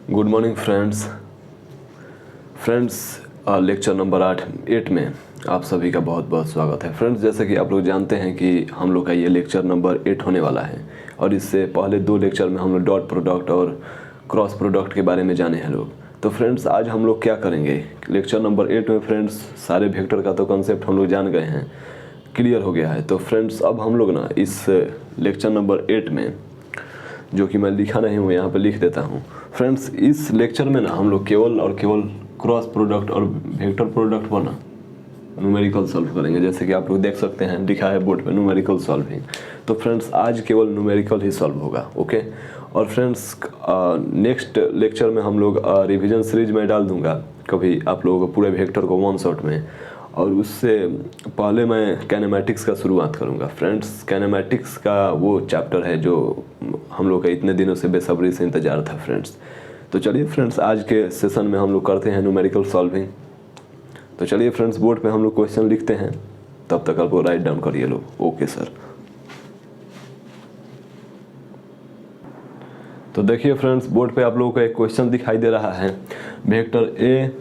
Good morning friends lecture number 8 में आप सभी का बहुत बहुत स्वागत है। फ्रेंड्स, जैसे कि आप लोग जानते हैं कि हम लोग का ये लेक्चर नंबर 8 होने वाला है और इससे पहले 2 लेक्चर में हम लोग डॉट प्रोडक्ट और क्रॉस प्रोडक्ट के बारे में जाने हैं लोग। तो फ्रेंड्स, आज हम लोग क्या करेंगे लेक्चर नंबर 8 में। फ्रेंड्स, सारे वेक्टर का तो कंसेप्ट हम लोग जान गए हैं, क्लियर हो गया है। तो फ्रेंड्स, अब हम लोग ना इस लेक्चर नंबर 8 में, जो कि मैं लिखा नहीं हूँ, यहाँ पे लिख देता हूँ। फ्रेंड्स, इस लेक्चर में ना हम लोग केवल और केवल क्रॉस प्रोडक्ट और वेक्टर प्रोडक्ट पर ना न्यूमेरिकल सॉल्व करेंगे। जैसे कि आप लोग देख सकते हैं, लिखा है बोर्ड पे न्यूमेरिकल सॉल्विंग। तो फ्रेंड्स, आज केवल न्यूमेरिकल ही सॉल्व होगा, ओके। और फ्रेंड्स, नेक्स्ट लेक्चर में हम लोग रिवीजन सीरीज में डाल दूंगा कभी आप लोगों को पूरे वेक्टर को वन शॉट में। और उससे पहले मैं कैनेमैटिक्स का शुरुआत करूंगा। फ्रेंड्स, कैनेमैटिक्स का वो चैप्टर है जो हम लोग का इतने दिनों से बेसब्री से इंतजार था फ्रेंड्स। तो चलिए फ्रेंड्स, आज के सेशन में हम लोग करते हैं न्यूमेरिकल सॉल्विंग। तो चलिए फ्रेंड्स, बोर्ड पे हम लोग क्वेश्चन लिखते हैं, तब तक आपको राइट डाउन करिए लोग। Okay sir. तो देखिए फ्रेंड्स, बोर्ड पे आप लोगों को एक क्वेश्चन दिखाई दे रहा है। Vector A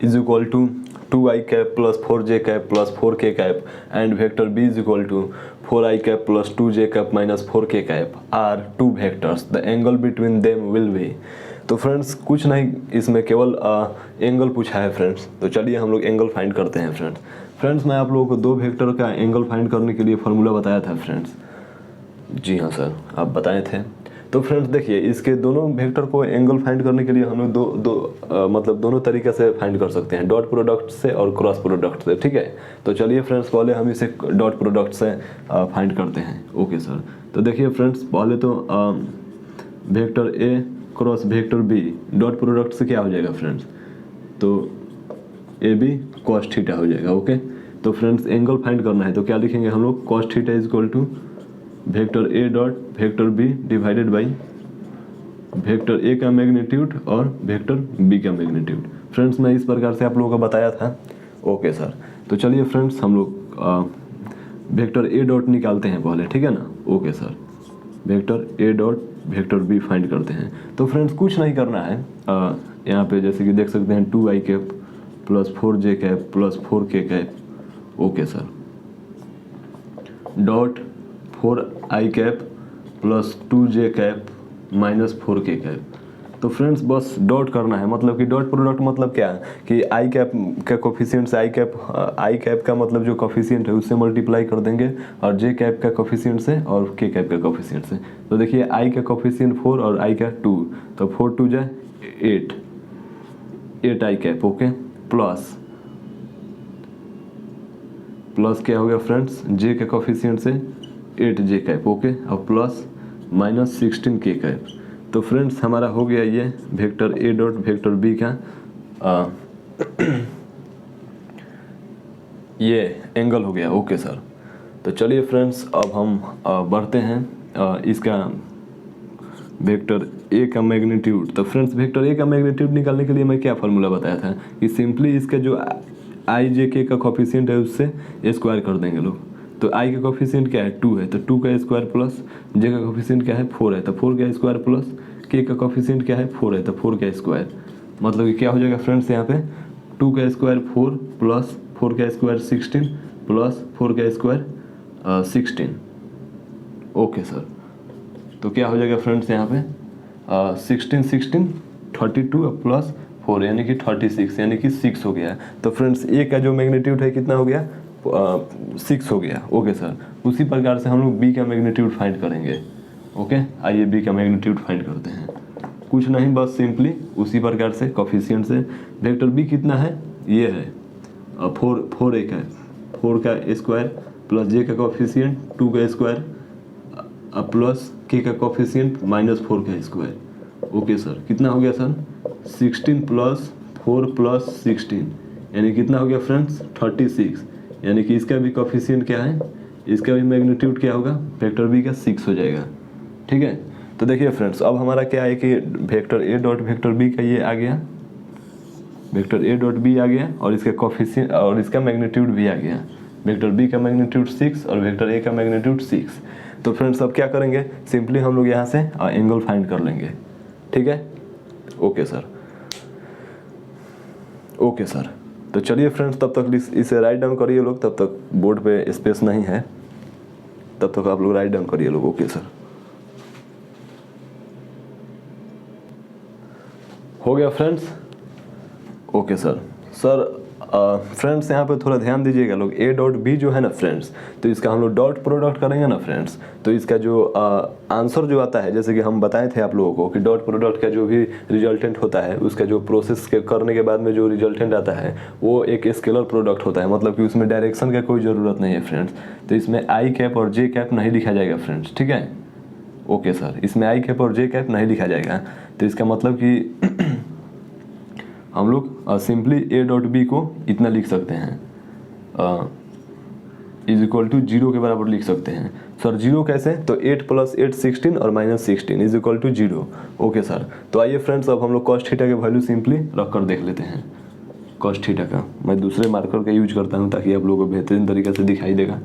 is equal to 2i cap plus 4j cap plus 4k cap and vector b is equal to 4i cap plus 2j cap minus 4k cap are two vectors, the angle between them will be. तो friends, कुछ नहीं, इसमें केवल angle पूछा है friends. तो चलिए हम लोग एंगल फाइंड करते हैं फ्रेंड्स। मैं आप लोगों को 2 वेक्टर का एंगल फाइंड करने के लिए फॉर्मूला बताया था फ्रेंड्स। जी हाँ सर, आप बताए थे। तो फ्रेंड्स देखिए, इसके दोनों वेक्टर को एंगल फाइंड करने के लिए हम लोग मतलब दोनों तरीके से फाइंड कर सकते हैं, डॉट प्रोडक्ट से और क्रॉस प्रोडक्ट से, ठीक है। तो चलिए फ्रेंड्स, पहले हम इसे डॉट प्रोडक्ट से फाइंड करते हैं। Okay sir. तो देखिए फ्रेंड्स, पहले तो vector A cross vector B dot product से क्या हो जाएगा फ्रेंड्स, तो ए बी कॉस थीटा हो जाएगा, ओके। तो फ्रेंड्स, एंगल फाइंड करना है तो क्या लिखेंगे हम लोग, cos theta is equal to vector A dot vector B divided by vector A का मैग्नीट्यूड और वेक्टर बी का मैग्नीट्यूड। फ्रेंड्स, मैं इस प्रकार से आप लोगों को बताया था, ओके सर। तो चलिए फ्रेंड्स, हम लोग वेक्टर ए डॉट निकालते हैं पहले, ठीक है ना, okay sir. Vector A dot vector B find करते हैं। तो फ्रेंड्स, कुछ नहीं करना है, यहाँ पे जैसे कि देख सकते हैं 2i cap plus 4j cap plus 4k cap, okay sir, dot 4i cap plus 2j cap minus 4k cap. तो फ्रेंड्स, बस डॉट करना है, मतलब कि डॉट प्रोडक्ट मतलब क्या है कि आई कैप का कोफिशिएंट से आई कैप का मतलब जो कोफिशिएंट है उससे मल्टीप्लाई कर देंगे और जे कैप का कोफिशिएंट से और के कैप का कोफिशिएंट से। तो देखिए, आई का कोफिशिएंट 4 और आई का 2, तो 4 2 जा 8 आई कैप, ओके, प्लस क्या हो गया फ्रेंड्स, जे के कोफिशिएंट से 8j कैप, ओके, और प्लस माइनस 16k कैप। तो फ्रेंड्स, हमारा हो गया ये vector A dot vector B का ये एंगल हो गया, ओके सर। तो चलिए फ्रेंड्स, अब हम बढ़ते हैं इसका वेक्टर ए का मैग्नीट्यूड। तो फ्रेंड्स, वेक्टर ए का मैग्नीट्यूड निकालने के लिए मैं क्या फार्मूला बताया था कि सिंपली इसका जो आई जे के का कोफिशिएंट है उससे स्क्वायर कर देंगे लोग। तो आई का कोफिशिएंट क्या है, 2 है, तो 2 का स्क्वायर प्लस जे का कोफिशिएंट क्या है, 4 है, तो 4 का स्क्वायर प्लस के का कोफिशिएंट क्या है, 4 है, तो 4 का स्क्वायर। मतलब कि क्या हो जाएगा फ्रेंड्स, यहाँ पे 2 का स्क्वायर 4 प्लस 4 का स्क्वायर 16 प्लस 4 का स्क्वायर 16, ओके सर। तो क्या हो जाएगा फ्रेंड्स, यहाँ पे 16 32 प्लस 4 यानी कि 36, यानी कि 6 हो गया। तो फ्रेंड्स, ए का जो मैग्नीट्यूड है कितना हो गया, 6 हो गया, ओके सर। उसी प्रकार से हम लोग बी का मैग्नीट्यूड फाइंड करेंगे, ओके। आइए बी का मैग्नीट्यूड फाइंड करते हैं। कुछ नहीं, बस सिंपली उसी प्रकार से कोफिशिएंट से वेक्टर बी कितना है, ये है 4 एक है, 4 का स्क्वायर प्लस जे का कोफिशिएंट 2 का स्क्वायर प्लस के का कोफिशिएंट माइनस 4 का स्क्वायर, ओके सर। कितना हो गया सर, 16 प्लस 4 प्लस 16 यानी कितना हो गया फ्रेंड्स, 36, यानी कि इसका भी कोफिशिएंट क्या है, इसका भी मैग्नीट्यूड क्या होगा, वेक्टर बी का 6 हो जाएगा, ठीक है। तो देखिए फ्रेंड्स, अब हमारा क्या है कि vector A dot vector B का ये आ गया, वेक्टर ए डॉट बी आ गया और इसका कोफिशिएंट और इसका मैग्नीट्यूड भी आ गया। वेक्टर बी का मैग्नीट्यूड 6 और वेक्टर ए का मैग्नीट्यूड 6। तो फ्रेंड्स, अब क्या करेंगे, सिंपली हम लोग यहाँ से एंगल फाइंड कर लेंगे, ठीक है। Okay sir, okay sir. तो चलिए फ्रेंड्स, तब तक इसे राइट डाउन करिए लोग, तब तक बोर्ड पे स्पेस नहीं है, तब तक आप लोग राइट डाउन करिए लोग। ओके सर, हो गया friends? Okay sir. Sir friends यहाँ पे थोड़ा ध्यान दीजिएगा लोग, ए डॉट बी जो है ना फ्रेंड्स, तो इसका हम लोग डॉट प्रोडक्ट करेंगे ना फ्रेंड्स, तो इसका जो आंसर जो आता है, जैसे कि हम बताए थे आप लोगों को कि डॉट प्रोडक्ट का जो भी रिजल्टेंट होता है, उसका जो प्रोसेस के करने के बाद में जो रिजल्टेंट आता है वो एक स्केलर प्रोडक्ट होता है, मतलब कि उसमें डायरेक्शन का कोई ज़रूरत नहीं है फ्रेंड्स। तो इसमें आई कैप और जे कैप नहीं लिखा जाएगा फ्रेंड्स, ठीक है? ओके सर, इसमें आई कैप और जे कैप नहीं लिखा जाएगा। तो इसका मतलब कि हम लोग सिंपली ए डॉट बी को इतना लिख सकते हैं, इज इक्वल टू 0 के बराबर लिख सकते हैं। सर 0 कैसे? तो 8 + 8 16 और -16 is equal to 0। Okay sir, तो आइए फ्रेंड्स, अब हम लोग कॉस थीटा के वैल्यू सिंपली रख कर देख लेते हैं। कॉस थीटा का मैं दूसरे मार्कर का यूज करता हूँ ताकि आप लोगों को बेहतरीन तरीके से दिखाई देगा।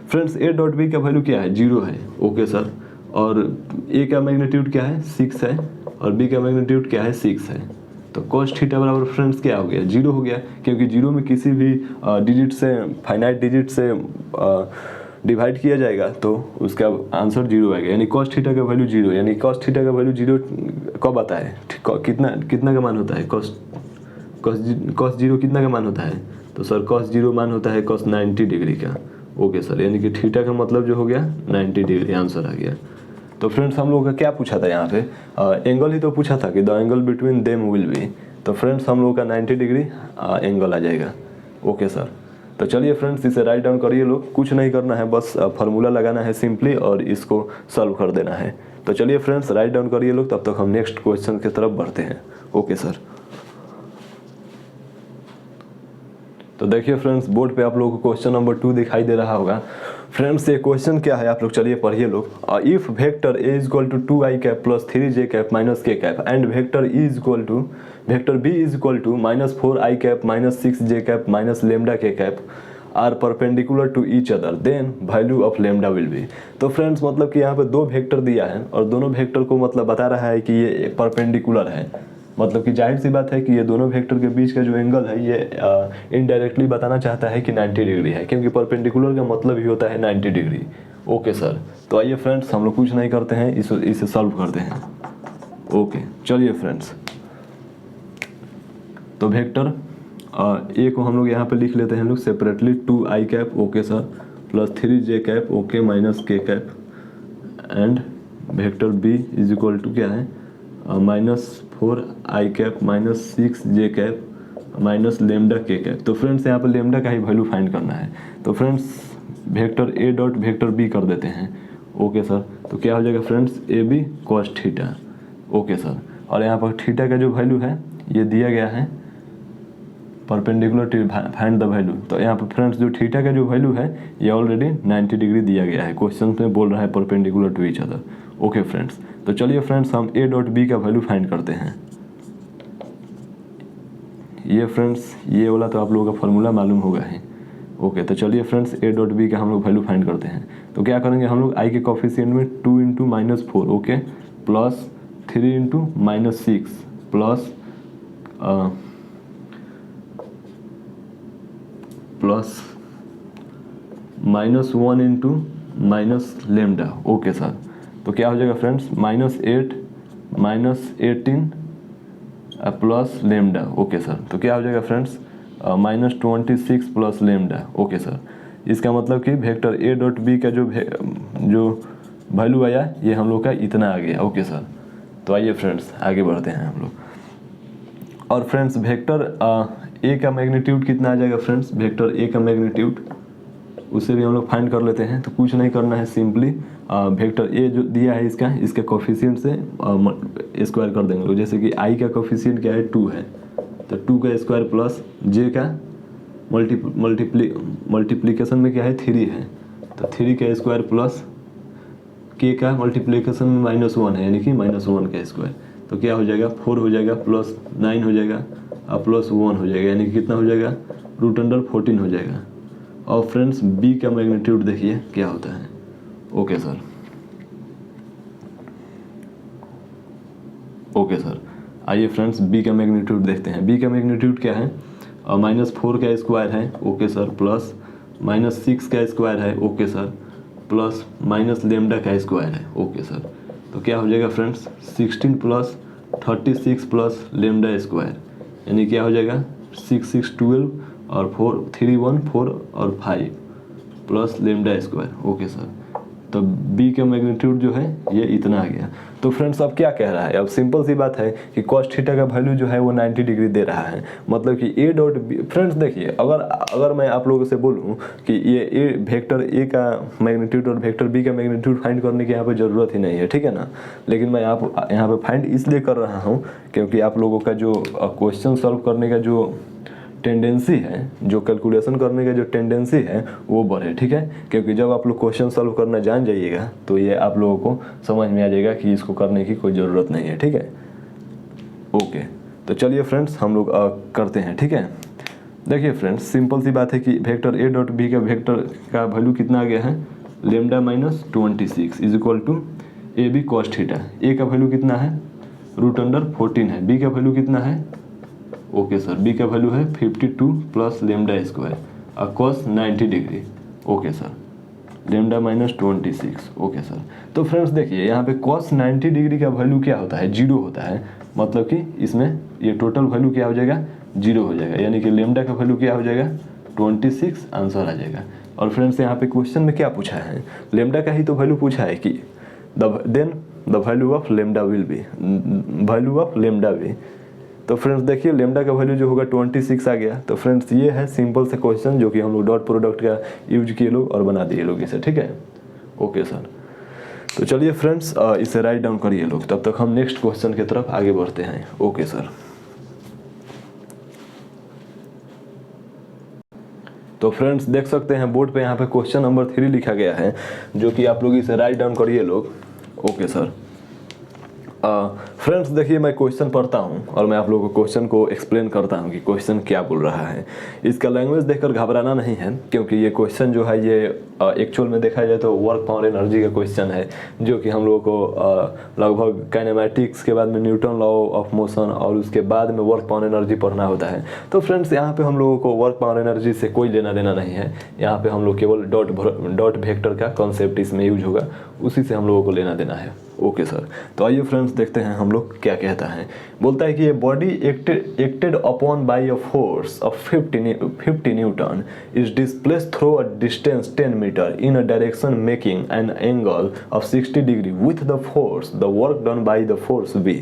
फ्रेंड्स ए डॉट बी का वैल्यू क्या है? 0 है। ओके सर, और ए का मैग्नीट्यूड क्या है? 6 है, और बी का मैग्नीट्यूड क्या है? 6 है। तो cos थीटा बराबर फ्रेंड्स क्या हो गया? 0 हो गया, क्योंकि 0 में किसी भी डिजिट से, फाइनाइट डिजिट से डिवाइड किया जाएगा तो उसका आंसर 0 आएगा, यानी cos थीटा का वैल्यू 0। यानी cos थीटा का वैल्यू 0 कब आता है? कितना का मान होता है? cos 0 कितना का मान होता है? तो सर cos 0 मान होता है cos 90 डिग्री का। ओके सर, यानी कि थीटा का मतलब जो हो गया 90 डिग्री, आंसर आ गया। तो फ्रेंड्स हम लोगों का क्या पूछा था यहाँ पे? एंगल ही तो पूछा था कि the angle between them will be. तो फ्रेंड्स हम लोगों का 90 डिग्री एंगल आ जाएगा। ओके सर, तो चलिए फ्रेंड्स, इसे राइट डाउन करिए लोग, कुछ नहीं करना है, बस फार्मूला लगाना है सिंपली और इसको सॉल्व कर देना है। तो चलिए फ्रेंड्स, राइट डाउन करिए लोग, तब तक हम नेक्स्ट क्वेश्चन की तरफ बढ़ते हैं। ओके सर, तो देखिए फ्रेंड्स, बोर्ड पे आप लोगों को क्वेश्चन नंबर 2 दिखाई दे रहा होगा। फ्रेंड्स ये क्वेश्चन क्या है आप लोग चलिए पढ़िए लोग। If vector A is equal to 2i cap plus 3j cap minus k cap and vector E is equal to vector B is equal to -4i cap minus 6j cap minus lambda k cap are perpendicular to each other, then value of lambda will be. तो friends मतलब कि यहाँ पे 2 vector दिया है और दोनों vector को मतलब बता रहा है कि ये परपेंडिकुलर है, मतलब कि जाहिर सी बात है कि ये दोनों वेक्टर के बीच का जो एंगल है ये इनडायरेक्टली बताना चाहता है कि 90 डिग्री है, क्योंकि परपेंडिकुलर का मतलब ही होता है 90 डिग्री। ओके सर, तो आइए फ्रेंड्स हम लोग कुछ नहीं करते हैं, इसे सॉल्व करते हैं। ओके चलिए फ्रेंड्स, तो वेक्टर ए को हम लोग यहाँ पे लिख लेते हैं लोग separately, 2i cap okay sir plus 3j cap okay minus k cap and vector B is equal to क्या है? -4i cap minus 6j cap minus lambda k cap. तो फ्रेंड्स यहाँ पर लेमडा का ही वैल्यू फाइंड करना है। तो friends vector A dot vector B कर देते हैं। ओके सर, तो क्या हो जाएगा friends? A B cos theta. Okay sir, और यहाँ पर थीटा का जो वैल्यू है ये दिया गया है perpendicular to find the value. तो यहाँ पर फ्रेंड्स जो थीटा का जो वैल्यू है ये ऑलरेडी 90 डिग्री दिया गया है, क्वेश्चन में बोल रहा है perpendicular to each other. Okay friends, तो चलिए फ्रेंड्स हम ए डॉट बी का वैल्यू फाइंड करते हैं। ये फ्रेंड्स ये वाला तो आप लोगों का फार्मूला मालूम होगा ही। ओके, तो चलिए फ्रेंड्स ए डॉट बी का हम लोग वैल्यू फाइंड करते हैं। तो क्या करेंगे हम लोग? आई के कोफिशिएंट में 2 × -4 okay plus 3 × -6 plus -1 × lambda. Okay sir, तो क्या हो जाएगा friends? -8 -18 plus lambda. Okay sir, तो क्या हो जाएगा friends? -26 plus lambda. Okay sir, इसका मतलब कि वेक्टर ए डॉट बी का जो वैल्यू आया ये हम लोग का इतना आ गया। ओके सर, तो आइए फ्रेंड्स आगे बढ़ते हैं हम लोग। और फ्रेंड्स वेक्टर ए का मैग्नीट्यूड कितना आ जाएगा फ्रेंड्स? वेक्टर ए का मैग्नीट्यूड उसे भी हम लोग फाइंड कर लेते हैं। तो कुछ नहीं करना है, सिंपली वेक्टर ए जो दिया है इसके कोफिशिएंट से स्क्वायर कर देंगे। जैसे कि आई का कोफिशिएंट क्या है? 2 है, तो 2 का स्क्वायर प्लस जे का मल्टीप्लिकेशन में क्या है? 3 है, तो 3 का स्क्वायर प्लस के का मल्टीप्लिकेशन में -1 है, यानी कि -1 का स्क्वायर। तो क्या हो जाएगा? 4 हो जाएगा प्लस 9 हो जाएगा और प्लस 1 हो जाएगा, यानी कि कितना हो जाएगा? √14 हो जाएगा। और फ्रेंड्स बी का मैग्नीट्यूड देखिए क्या होता है। ओके सर, ओके सर, आइए फ्रेंड्स बी का मैग्नीट्यूड देखते हैं। बी का मैग्नीट्यूड क्या है, -4 का स्क्वायर है, ओके सर, प्लस -6 का स्क्वायर है, okay sir, plus minus lambda का स्क्वायर है, ओके सर। तो क्या हो जाएगा friends, 16 plus 36 plus lambda square, यानी क्या हो जाएगा 6 6 12 और 4 3 1 4 और 5 plus lambda square, okay sir. तो बी का मैग्नीट्यूड जो है ये इतना आ गया। तो फ्रेंड्स अब क्या कह रहा है, अब सिंपल सी बात है कि कॉस थीटा का वैल्यू जो है वो 90 डिग्री दे रहा है, मतलब कि ए डॉट बी। फ्रेंड्स देखिए, अगर मैं आप लोगों से बोलूं कि ये ए वेक्टर ए का मैग्नीट्यूड और वेक्टर बी का मैग्नीट्यूड फाइंड करने की यहाँ पे ज़रूरत ही नहीं है, ठीक है ना। लेकिन मैं आप यहाँ पे फाइंड इसलिए कर रहा हूँ क्योंकि आप लोगों का जो क्वेश्चन सॉल्व करने का जो टेंडेंसी है, जो कैलकुलेशन करने का जो टेंडेंसी है वो बढ़े, ठीक है। क्योंकि जब आप लोग क्वेश्चन सॉल्व करना जान जाइएगा तो ये आप लोगों को समझ में आ जाएगा कि इसको करने की कोई ज़रूरत नहीं है, ठीक है। ओके, तो चलिए फ्रेंड्स हम लोग करते हैं, ठीक है। देखिए फ्रेंड्स, सिंपल सी बात है कि वेक्टर ए डॉट बी का वेक्टर का वैल्यू कितना आ गया है, lambda -26 is equal to A B cos theta. A का वैल्यू कितना है, √14 है। बी का वैल्यू कितना है, ओके सर, बी का वैल्यू है 52 प्लस लेमडा स्क्वायर और cos 90 degree, okay sir, lambda -26, okay sir. तो फ्रेंड्स देखिए यहाँ पे कॉस 90 डिग्री का वैल्यू क्या होता है, 0 होता है, मतलब कि इसमें ये टोटल वैल्यू क्या हो जाएगा, 0 हो जाएगा, यानी कि लेमडा का वैल्यू क्या हो जाएगा 26 आंसर आ जाएगा। और फ्रेंड्स यहाँ पे क्वेश्चन में क्या पूछा है, लेमडा का ही तो वैल्यू पूछा है कि then the value of lambda will be, value of lambda भी। तो फ्रेंड्स देखिए लेमडा का वैल्यू जो होगा 26 आ गया। तो फ्रेंड्स ये है सिंपल से क्वेश्चन जो कि हम लोग डॉट प्रोडक्ट का यूज किए लोग और बना दिए लोग इसे, ठीक है। ओके सर, तो चलिए फ्रेंड्स इसे राइट डाउन करिए लोग, तब तक हम नेक्स्ट क्वेश्चन की तरफ आगे बढ़ते हैं। ओके सर, तो फ्रेंड्स देख सकते हैं बोर्ड पे यहाँ पे क्वेश्चन नंबर 3 लिखा गया है, जो कि आप लोग इसे राइट डाउन करिए लोग। ओके सर, फ्रेंड्स देखिए मैं क्वेश्चन पढ़ता हूँ और मैं आप लोगों को क्वेश्चन को एक्सप्लेन करता हूँ कि क्वेश्चन क्या बोल रहा है। इसका लैंग्वेज देखकर घबराना नहीं है, क्योंकि ये क्वेश्चन जो है ये एक्चुअल में देखा जाए तो वर्क पावर एनर्जी का क्वेश्चन है, जो कि हम लोगों को लगभग काइनेमेटिक्स के बाद में न्यूटन लॉ ऑफ मोशन और उसके बाद में वर्क पावर एनर्जी पढ़ना होता है। तो फ्रेंड्स यहाँ पे हम लोगों को वर्क पावर एनर्जी से कोई लेना देना नहीं है, यहाँ पे हम लोग केवल डॉट वेक्टर का कॉन्सेप्ट इसमें यूज होगा, उसी से हम लोगों को लेना देना है। ओके सर, तो आइए फ्रेंड्स देखते हैं हम लोग क्या कहता है। बोलता है कि ये body acted upon by a force of 50 newton is displaced through a distance 10 metre in a direction making an angle of 60 degree with the force the work done by the force be.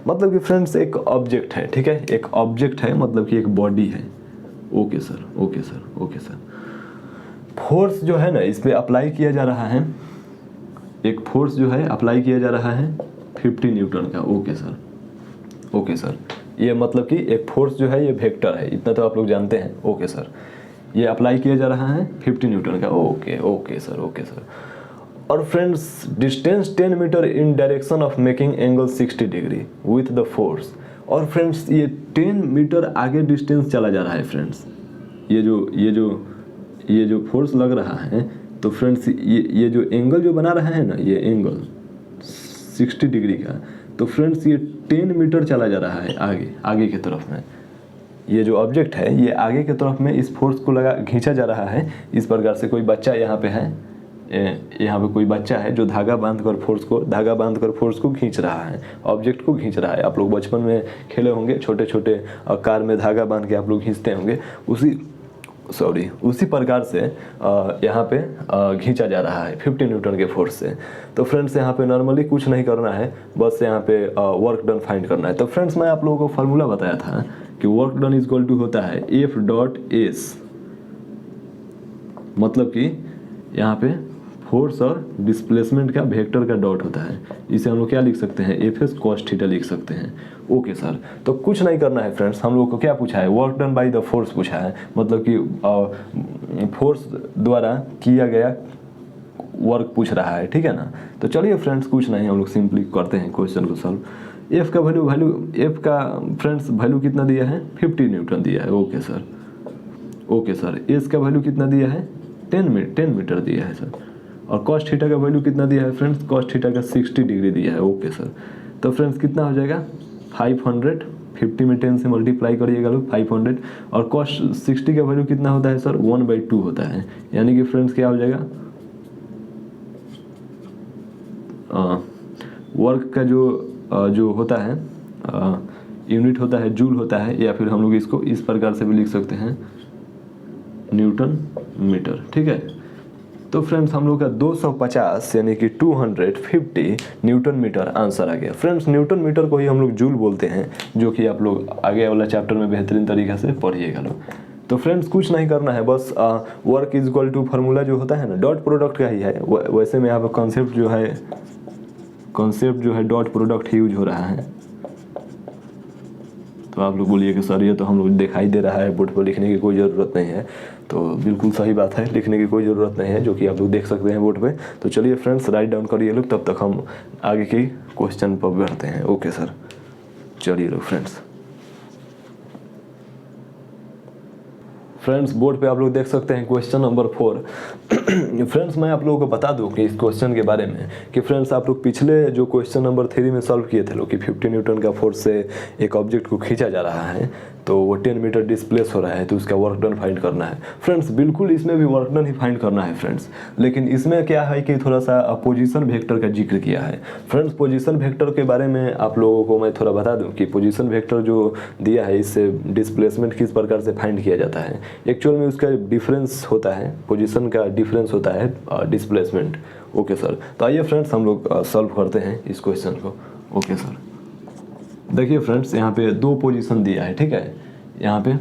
मतलब कि friends एक object है, ठीक है, एक object है, मतलब कि एक बॉडी है। Okay sir, okay sir, okay sir. Force जो है ना इस पर अप्लाई किया जा रहा है, एक फोर्स जो है अप्लाई किया जा रहा है 50 न्यूटन का। ओके सर, ओके सर, ये मतलब कि एक फोर्स जो है ये वेक्टर है, इतना तो आप लोग जानते हैं। ओके सर, ये अप्लाई किया जा रहा है 50 न्यूटन का। Okay okay sir, okay sir. और friends distance 10 metre in direction of making angle 60 degree with the force. और फ्रेंड्स ये 10 मीटर आगे डिस्टेंस चला जा रहा है फ्रेंड्स, ये जो फोर्स लग रहा है। तो फ्रेंड्स ये जो एंगल जो बना रहा है ना, ये एंगल 60 डिग्री का, तो फ्रेंड्स ये 10 मीटर चला जा रहा है आगे की तरफ में। ये जो ऑब्जेक्ट है ये आगे की तरफ में इस फोर्स को खींचा जा रहा है। इस प्रकार से कोई बच्चा यहाँ पे है, यहाँ पे कोई बच्चा है जो धागा बांध कर फोर्स को खींच रहा है, ऑब्जेक्ट को खींच रहा है। आप लोग बचपन में खेले होंगे, छोटे छोटे कार में धागा बांध के आप लोग खींचते होंगे, उसी प्रकार से यहाँ पे खींचा जा रहा है 50 न्यूटन के फोर्स से। तो फ्रेंड्स यहाँ पे नॉर्मली कुछ नहीं करना है, बस यहाँ पे वर्क डन फाइंड करना है। तो फ्रेंड्स मैं आप लोगों को फार्मूला बताया था कि work done is equal to होता है F.S, मतलब कि यहाँ पे फोर्स और डिस्प्लेसमेंट का वेक्टर का डॉट होता है। इसे हम लोग क्या लिख सकते हैं, Fs cos थीटा लिख सकते हैं। ओके सर, तो कुछ नहीं करना है फ्रेंड्स, हम लोग को क्या पूछा है, work done by the force पूछा है, मतलब कि फोर्स द्वारा किया गया वर्क पूछ रहा है, ठीक है ना। तो चलिए फ्रेंड्स कुछ नहीं, हम लोग सिंपली करते हैं क्वेश्चन को सॉल्व। एफ का एफ का फ्रेंड्स वैल्यू कितना दिया है, 50 न्यूटन दिया है। Okay sir, okay sir. S का वैल्यू कितना दिया है, 10 मीटर दिया है सर। और कॉस थीटा का वैल्यू कितना दिया है फ्रेंड्स, कॉस थीटा का 60 डिग्री दिया है। ओके सर, तो फ्रेंड्स कितना हो जाएगा, 500, 50 में 10 से मल्टीप्लाई करिएगा लोग 500, और कॉस्ट 60 का वैल्यू कितना होता है सर 1/2 होता है। यानी कि फ्रेंड्स क्या हो जाएगा, वर्क का जो होता है यूनिट होता है जूल होता है, या फिर हम लोग इसको इस प्रकार से भी लिख सकते हैं न्यूटन मीटर। ठीक है, तो फ्रेंड्स हम लोग का 250 यानी कि 250 न्यूटन मीटर आंसर आ गया। फ्रेंड्स न्यूटन मीटर को ही हम लोग जूल बोलते हैं, जो कि आप लोग आगे वाला चैप्टर में बेहतरीन तरीके से पढ़िएगा लोग। तो फ्रेंड्स कुछ नहीं करना है, बस work is equal to formula जो होता है ना डॉट प्रोडक्ट का ही है। वैसे में यहाँ पर कॉन्सेप्ट जो है डॉट प्रोडक्ट ही यूज हो रहा है। तो आप लोग बोलिए कि सर ये तो हम लोग दिखाई दे रहा है, बोर्ड पर लिखने की कोई ज़रूरत नहीं है। तो बिल्कुल सही बात है, लिखने की कोई ज़रूरत नहीं है, जो कि आप लोग देख सकते हैं बोर्ड पे। तो चलिए फ्रेंड्स राइट डाउन करिए लोग, तब तक हम आगे की क्वेश्चन पर बढ़ते हैं। ओके सर, चलिए लोग फ्रेंड्स बोर्ड पे आप लोग देख सकते हैं क्वेश्चन नंबर 4। फ्रेंड्स मैं आप लोगों को बता दूं कि इस क्वेश्चन के बारे में कि फ्रेंड्स आप लोग पिछले जो क्वेश्चन नंबर 3 में सॉल्व किए थे लोग कि 50 न्यूटन का फोर्स से एक ऑब्जेक्ट को खींचा जा रहा है, तो वो 10 मीटर डिस्प्लेस हो रहा है, तो उसका वर्क डन फाइंड करना है। फ्रेंड्स बिल्कुल इसमें भी वर्क डन ही फाइंड करना है फ्रेंड्स, लेकिन इसमें क्या है कि थोड़ा सा पोजीशन वेक्टर का जिक्र किया है। फ्रेंड्स पोजीशन वेक्टर के बारे में आप लोगों को मैं थोड़ा बता दूं कि पोजीशन वेक्टर जो दिया है इससे डिस्प्लेसमेंट किस प्रकार से फाइंड किया जाता है। एक्चुअल में उसका डिफरेंस होता है, पोजीशन का डिफरेंस होता है डिस्प्लेसमेंट। ओके सर, तो आइए फ्रेंड्स हम लोग सॉल्व करते हैं इस क्वेश्चन को। ओके सर, देखिए फ्रेंड्स यहाँ पे 2 पोजीशन दिया है। ठीक है, यहाँ पे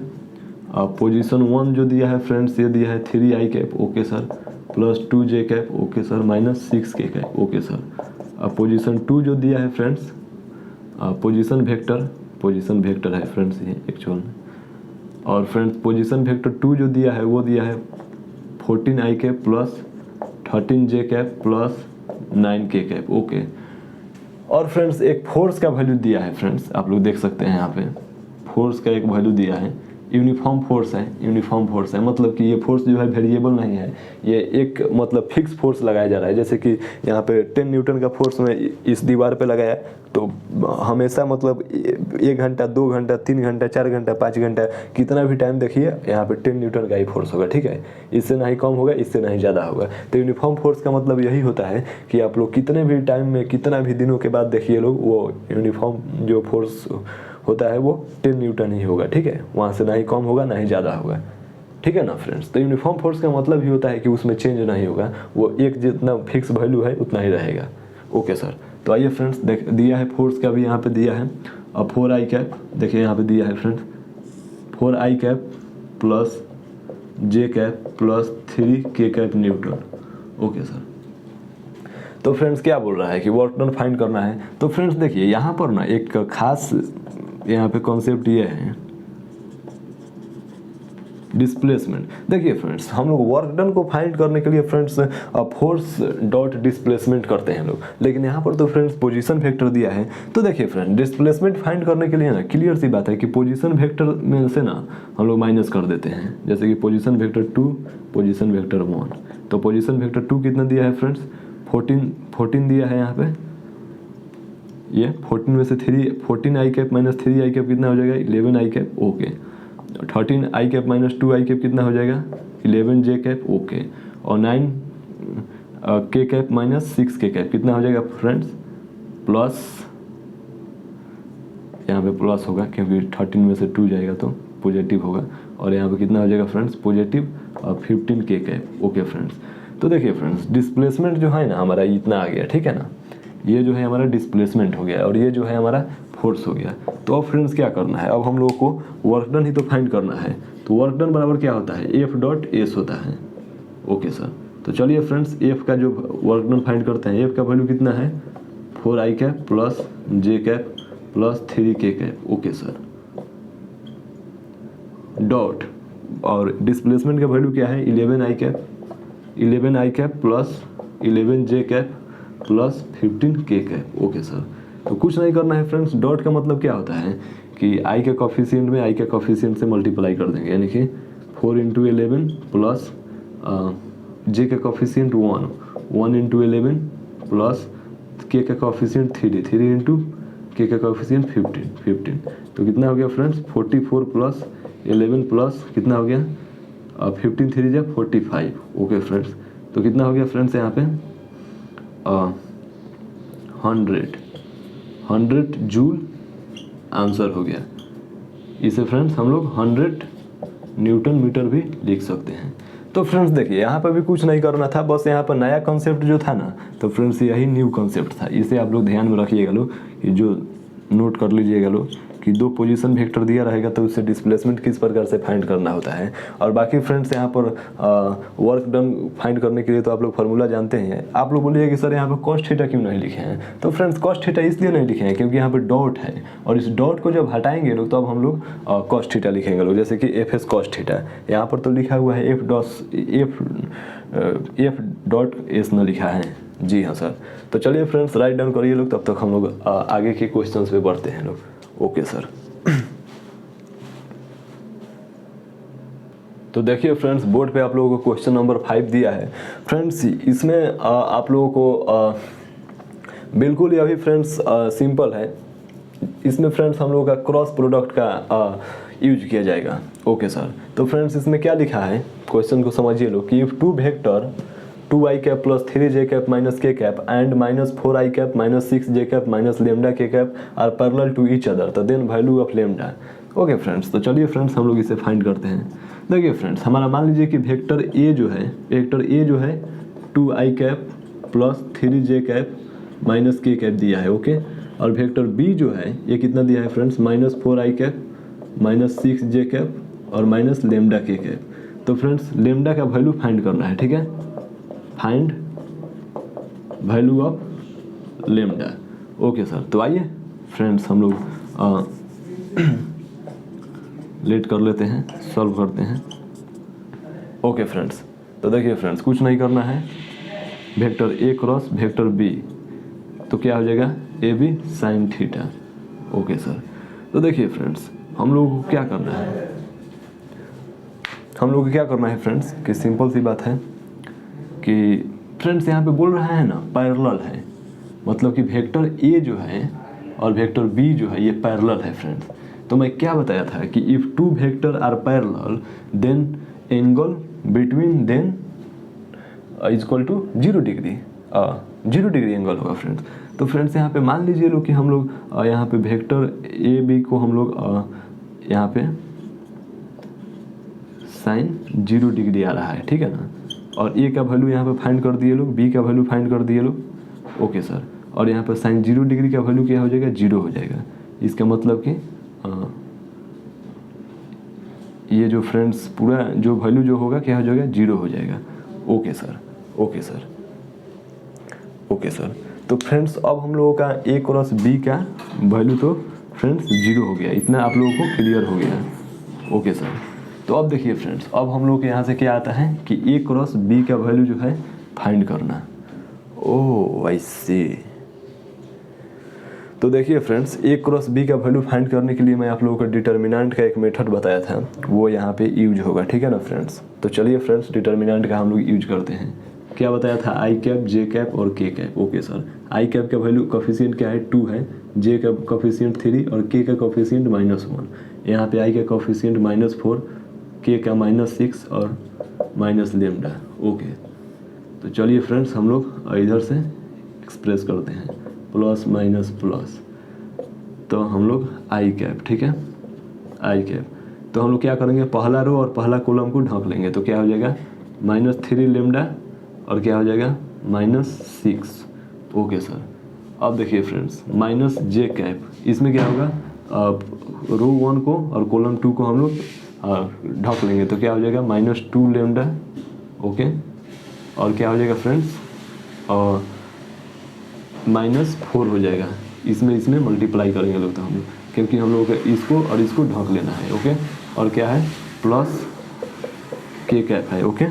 पोजीशन 1 जो दिया है फ्रेंड्स ये दिया है 3i cap. Okay sir, plus 2j cap. Okay sir, minus 6k cap. Okay sir, अब पोजीशन 2 जो दिया है फ्रेंड्स पोजीशन वेक्टर है फ्रेंड्स ये एक्चुअल में। और फ्रेंड्स पोजीशन वेक्टर 2 जो दिया है वो दिया है 14i cap plus 13j cap plus 9k cap. Okay, और फ्रेंड्स एक फोर्स का वैल्यू दिया है फ्रेंड्स, आप लोग देख सकते हैं यहाँ पे फोर्स का एक वैल्यू दिया है। यूनिफॉर्म फोर्स है, मतलब कि ये फोर्स जो है वेरिएबल नहीं है, ये एक मतलब फिक्स फोर्स लगाया जा रहा है। जैसे कि यहाँ पे 10 न्यूटन का फोर्स में इस दीवार पे लगाया, तो हमेशा मतलब 1 घंटा 2 घंटा 3 घंटा 4 घंटा 5 घंटा कितना भी टाइम देखिए यहाँ पे 10 न्यूटन का ही फोर्स होगा। ठीक है, इससे ना ही कम होगा, इससे ना ही ज़्यादा होगा। तो यूनिफॉर्म फोर्स का मतलब यही होता है कि आप लोग कितने भी टाइम में कितना भी दिनों के बाद देखिए लोग, वो यूनिफॉर्म जो फोर्स होता है वो 10 न्यूटन ही होगा। ठीक है, वहाँ से ना ही कम होगा ना ही ज़्यादा होगा। ठीक है ना फ्रेंड्स, तो यूनिफॉर्म फोर्स का मतलब ही होता है कि उसमें चेंज नहीं होगा, वो एक जितना फिक्स वैल्यू है उतना ही रहेगा। ओके सर, तो आइए फ्रेंड्स देख दिया है फोर्स का भी यहाँ पे दिया है। अब 4i कैप देखिए यहाँ पे दिया है friends 4i cap plus j cap plus 3k cap Newton. Okay sir, तो फ्रेंड्स क्या बोल रहा है कि वर्क डन फाइंड करना है। तो फ्रेंड्स देखिए यहाँ पर ना एक खास यहाँ पे कॉन्सेप्ट ये है डिस्प्लेसमेंट। देखिए फ्रेंड्स हम लोग वर्क डन को फाइंड करने के लिए फ्रेंड्स फोर्स डॉट डिस्प्लेसमेंट करते हैं लोग, लेकिन यहाँ पर तो फ्रेंड्स पोजीशन वेक्टर दिया है। तो देखिए फ्रेंड डिस्प्लेसमेंट फाइंड करने के लिए ना क्लियर सी बात है कि पोजीशन वेक्टर में से ना हम लोग माइनस कर देते हैं। जैसे कि पोजीशन वेक्टर 2 पोजीशन वेक्टर 1, तो पोजीशन वेक्टर 2 कितना दिया है फ्रेंड्स 14 दिया है यहाँ पे। ये 14 में से 14i cap minus 3i cap कितना हो जाएगा 11i cap. Okay, 13i cap minus 2i cap कितना हो जाएगा 11j कैप। ओके, और 9k cap minus 6k cap कितना हो जाएगा फ्रेंड्स प्लस, यहाँ पे प्लस होगा क्योंकि 13 में से 2 जाएगा तो पॉजिटिव होगा, और यहाँ पे कितना हो जाएगा friends positive 15k cap. Okay friends, तो देखिए फ्रेंड्स डिस्प्लेसमेंट जो है ना हमारा इतना आ गया। ठीक है ना, ये जो है हमारा डिस्प्लेसमेंट हो गया और ये जो है हमारा फोर्स हो गया। तो अब फ्रेंड्स क्या करना है, अब हम लोग को वर्क डन ही तो फाइंड करना है। तो वर्क डन बराबर क्या होता है F डॉट एस होता है। ओके सर, तो चलिए फ्रेंड्स F का जो वर्क डन फाइंड करते हैं F का वैल्यू कितना है 4i cap plus j cap plus 3k cap. Okay sir, dot और डिस्प्लेसमेंट का वैल्यू क्या है 11i cap plus 11j cap plus 15k cap. Okay sir, तो कुछ नहीं करना है फ्रेंड्स, डॉट का मतलब क्या होता है कि i के कोफिशिएंट में i के कोफिशिएंट से मल्टीप्लाई कर देंगे, यानी कि 4 × 11 प्लस j का कोफिशिएंट 1 × 11 प्लस k का कोफिशिएंट 3 × के का कोफिशिएंट 15 तो कितना हो गया फ्रेंड्स 44 प्लस 11 प्लस कितना हो गया 15 3 जा 45। ओके फ्रेंड्स, तो कितना हो गया फ्रेंड्स यहाँ पे 100 जूल आंसर हो गया। इसे फ्रेंड्स हम लोग 100 न्यूटन मीटर भी लिख सकते हैं। तो फ्रेंड्स देखिए यहाँ पर भी कुछ नहीं करना था, बस यहाँ पर नया कॉन्सेप्ट जो था ना, तो फ्रेंड्स यही न्यू कॉन्सेप्ट था। इसे आप लोग ध्यान में रखिएगा लोग, ये जो नोट कर लीजिएगा लोग कि 2 पोजीशन वेक्टर दिया रहेगा तो उससे डिस्प्लेसमेंट किस प्रकार से फाइंड करना होता है। और बाकी फ्रेंड्स यहाँ पर वर्क डन फाइंड करने के लिए तो आप लोग फार्मूला जानते हैं। आप लोग बोलिए कि सर यहाँ पर कॉस्ट थीटा क्यों नहीं लिखे हैं, तो फ्रेंड्स कॉस्ट थीटा इसलिए नहीं लिखे हैं क्योंकि यहाँ पर डॉट है, और इस डॉट को जब हटाएंगे लोग तो अब हम लोग कॉस्ट थीटा लिखेंगे लोग, जैसे कि एफ एस कॉस्ट थीटा। यहाँ पर तो लिखा हुआ है एफ डॉट एस न लिखा है। जी हाँ सर, तो चलिए फ्रेंड्स राइट डाउन करिए लोग, तब तक हम लोग आगे के क्वेश्चंस पे बढ़ते हैं लोग। ओके सर, तो देखिए फ्रेंड्स बोर्ड पे आप लोगों को क्वेश्चन नंबर 5 दिया है। फ्रेंड्स इसमें आप लोगों को बिल्कुल ये अभी फ्रेंड्स सिंपल है। इसमें फ्रेंड्स हम लोगों का क्रॉस प्रोडक्ट का यूज किया जाएगा। ओके सर, तो फ्रेंड्स इसमें क्या लिखा है क्वेश्चन को समझिए लोग कि if 2 vector 2i cap plus 3j cap minus k cap and minus 4i cap minus 6j cap minus lambda k cap are parallel to each other, तो then value of lambda. Okay friends, तो चलिए friends हम लोग इसे find करते हैं। देखिए friends हमारा मान लीजिए कि वेक्टर ए जो है 2i cap plus 3j cap minus k cap दिया है। ओके, और वेक्टर बी जो है ये कितना दिया है friends minus 4i cap minus 6j cap और माइनस लेमडा k कैप। तो फ्रेंड्स लेमडा का वैल्यू फाइंड करना है, ठीक है, find value of lambda. Okay sir, तो आइए फ्रेंड्स हम लोग लेट कर लेते हैं, सॉल्व करते हैं। ओके फ्रेंड्स, तो देखिए फ्रेंड्स कुछ नहीं करना है, vector A cross vector B, तो क्या हो जाएगा A B sine theta. Okay sir, तो देखिए फ्रेंड्स हम लोगों को क्या करना है, फ्रेंड्स कि सिंपल सी बात है कि फ्रेंड्स यहाँ पे बोल रहा है ना पैरेलल है, मतलब कि वेक्टर ए जो है और वेक्टर बी जो है ये पैरेलल है फ्रेंड्स। तो मैं क्या बताया था कि if 2 vector are parallel then angle between then is equal to 0 degree, 0 degree angle होगा फ्रेंड्स। तो फ्रेंड्स यहाँ पे मान लीजिए लोग कि हम लोग यहाँ पे वेक्टर ए बी को हम लोग यहाँ पे साइन 0 डिग्री आ रहा है, ठीक है ना, और ए का वैल्यू यहाँ पे फाइंड कर दिए लोग, बी का वैल्यू फाइंड कर दिए लोग। ओके सर, और यहाँ पर साइन 0 डिग्री का वैल्यू क्या हो जाएगा 0 हो जाएगा। इसका मतलब कि ये जो फ्रेंड्स पूरा जो वैल्यू जो होगा क्या हो जाएगा 0 हो जाएगा। Okay sir, okay sir, okay sir, तो फ्रेंड्स अब हम लोगों का ए क्रॉस बी का वैल्यू तो फ्रेंड्स 0 हो गया, इतना आप लोगों को क्लियर हो गया। ओके सर, तो अब देखिए फ्रेंड्स अब हम लोग के यहाँ से क्या आता है कि ए क्रॉस बी का वैल्यू जो है फाइंड करना। ओह आई सी, तो देखिए फ्रेंड्स ए क्रॉस बी का वैल्यू फाइंड करने के लिए मैं आप लोगों को डिटर्मिनेंट का एक मेथड बताया था, वो यहाँ पे यूज होगा, ठीक है ना फ्रेंड्स। तो चलिए फ्रेंड्स डिटर्मिनेंट का हम लोग यूज करते हैं। क्या बताया था आई कैप जे कैप और के कैप। ओके सर, आई कैप का वैल्यू कोफिशिएंट क्या है 2 है, जे का कोफिशिएंट 3 और के का कोफिशिएंट -1। यहाँ पे आई का कोफिशिएंट -4, के का -6 और माइनस लेमडा। ओके, तो चलिए फ्रेंड्स हम लोग इधर से एक्सप्रेस करते हैं प्लस माइनस प्लस, तो हम लोग आई कैप, ठीक है, आई कैप। तो हम लोग क्या करेंगे पहला रो और पहला कॉलम को ढक लेंगे, तो क्या हो जाएगा -3 लेमडा और क्या हो जाएगा -6। ओके सर, अब देखिए फ्रेंड्स माइनस जे कैप, इसमें क्या होगा रो 1 को और कॉलम 2 को हम लोग ढक लेंगे, तो क्या हो जाएगा -2 लेमडा। ओके, और क्या हो जाएगा फ्रेंड्स और -4 हो जाएगा, इसमें मल्टीप्लाई करेंगे लोग, तो हम लोग क्योंकि हम लोगों को इसको और इसको ढक लेना है। ओके, और क्या है प्लस के कैप है। ओके,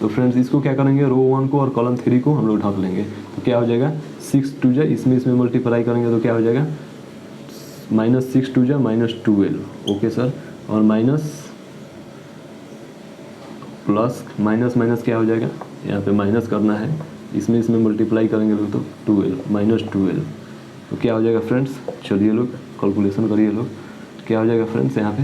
तो फ्रेंड्स इसको क्या करेंगे रो 1 को और कॉलम 3 को हम लोग ढक लेंगे, तो क्या हो जाएगा 6 2 जा इसमें मल्टीप्लाई करेंगे तो क्या हो जाएगा -6 2 जा -12। ओके सर, और माइनस प्लस माइनस माइनस क्या हो जाएगा यहाँ पे माइनस करना है, इसमें मल्टीप्लाई करेंगे लोग तो 12 -12। तो क्या हो जाएगा फ्रेंड्स, चलिए लोग कैलकुलेशन करिए लोग, क्या हो जाएगा फ्रेंड्स यहाँ पे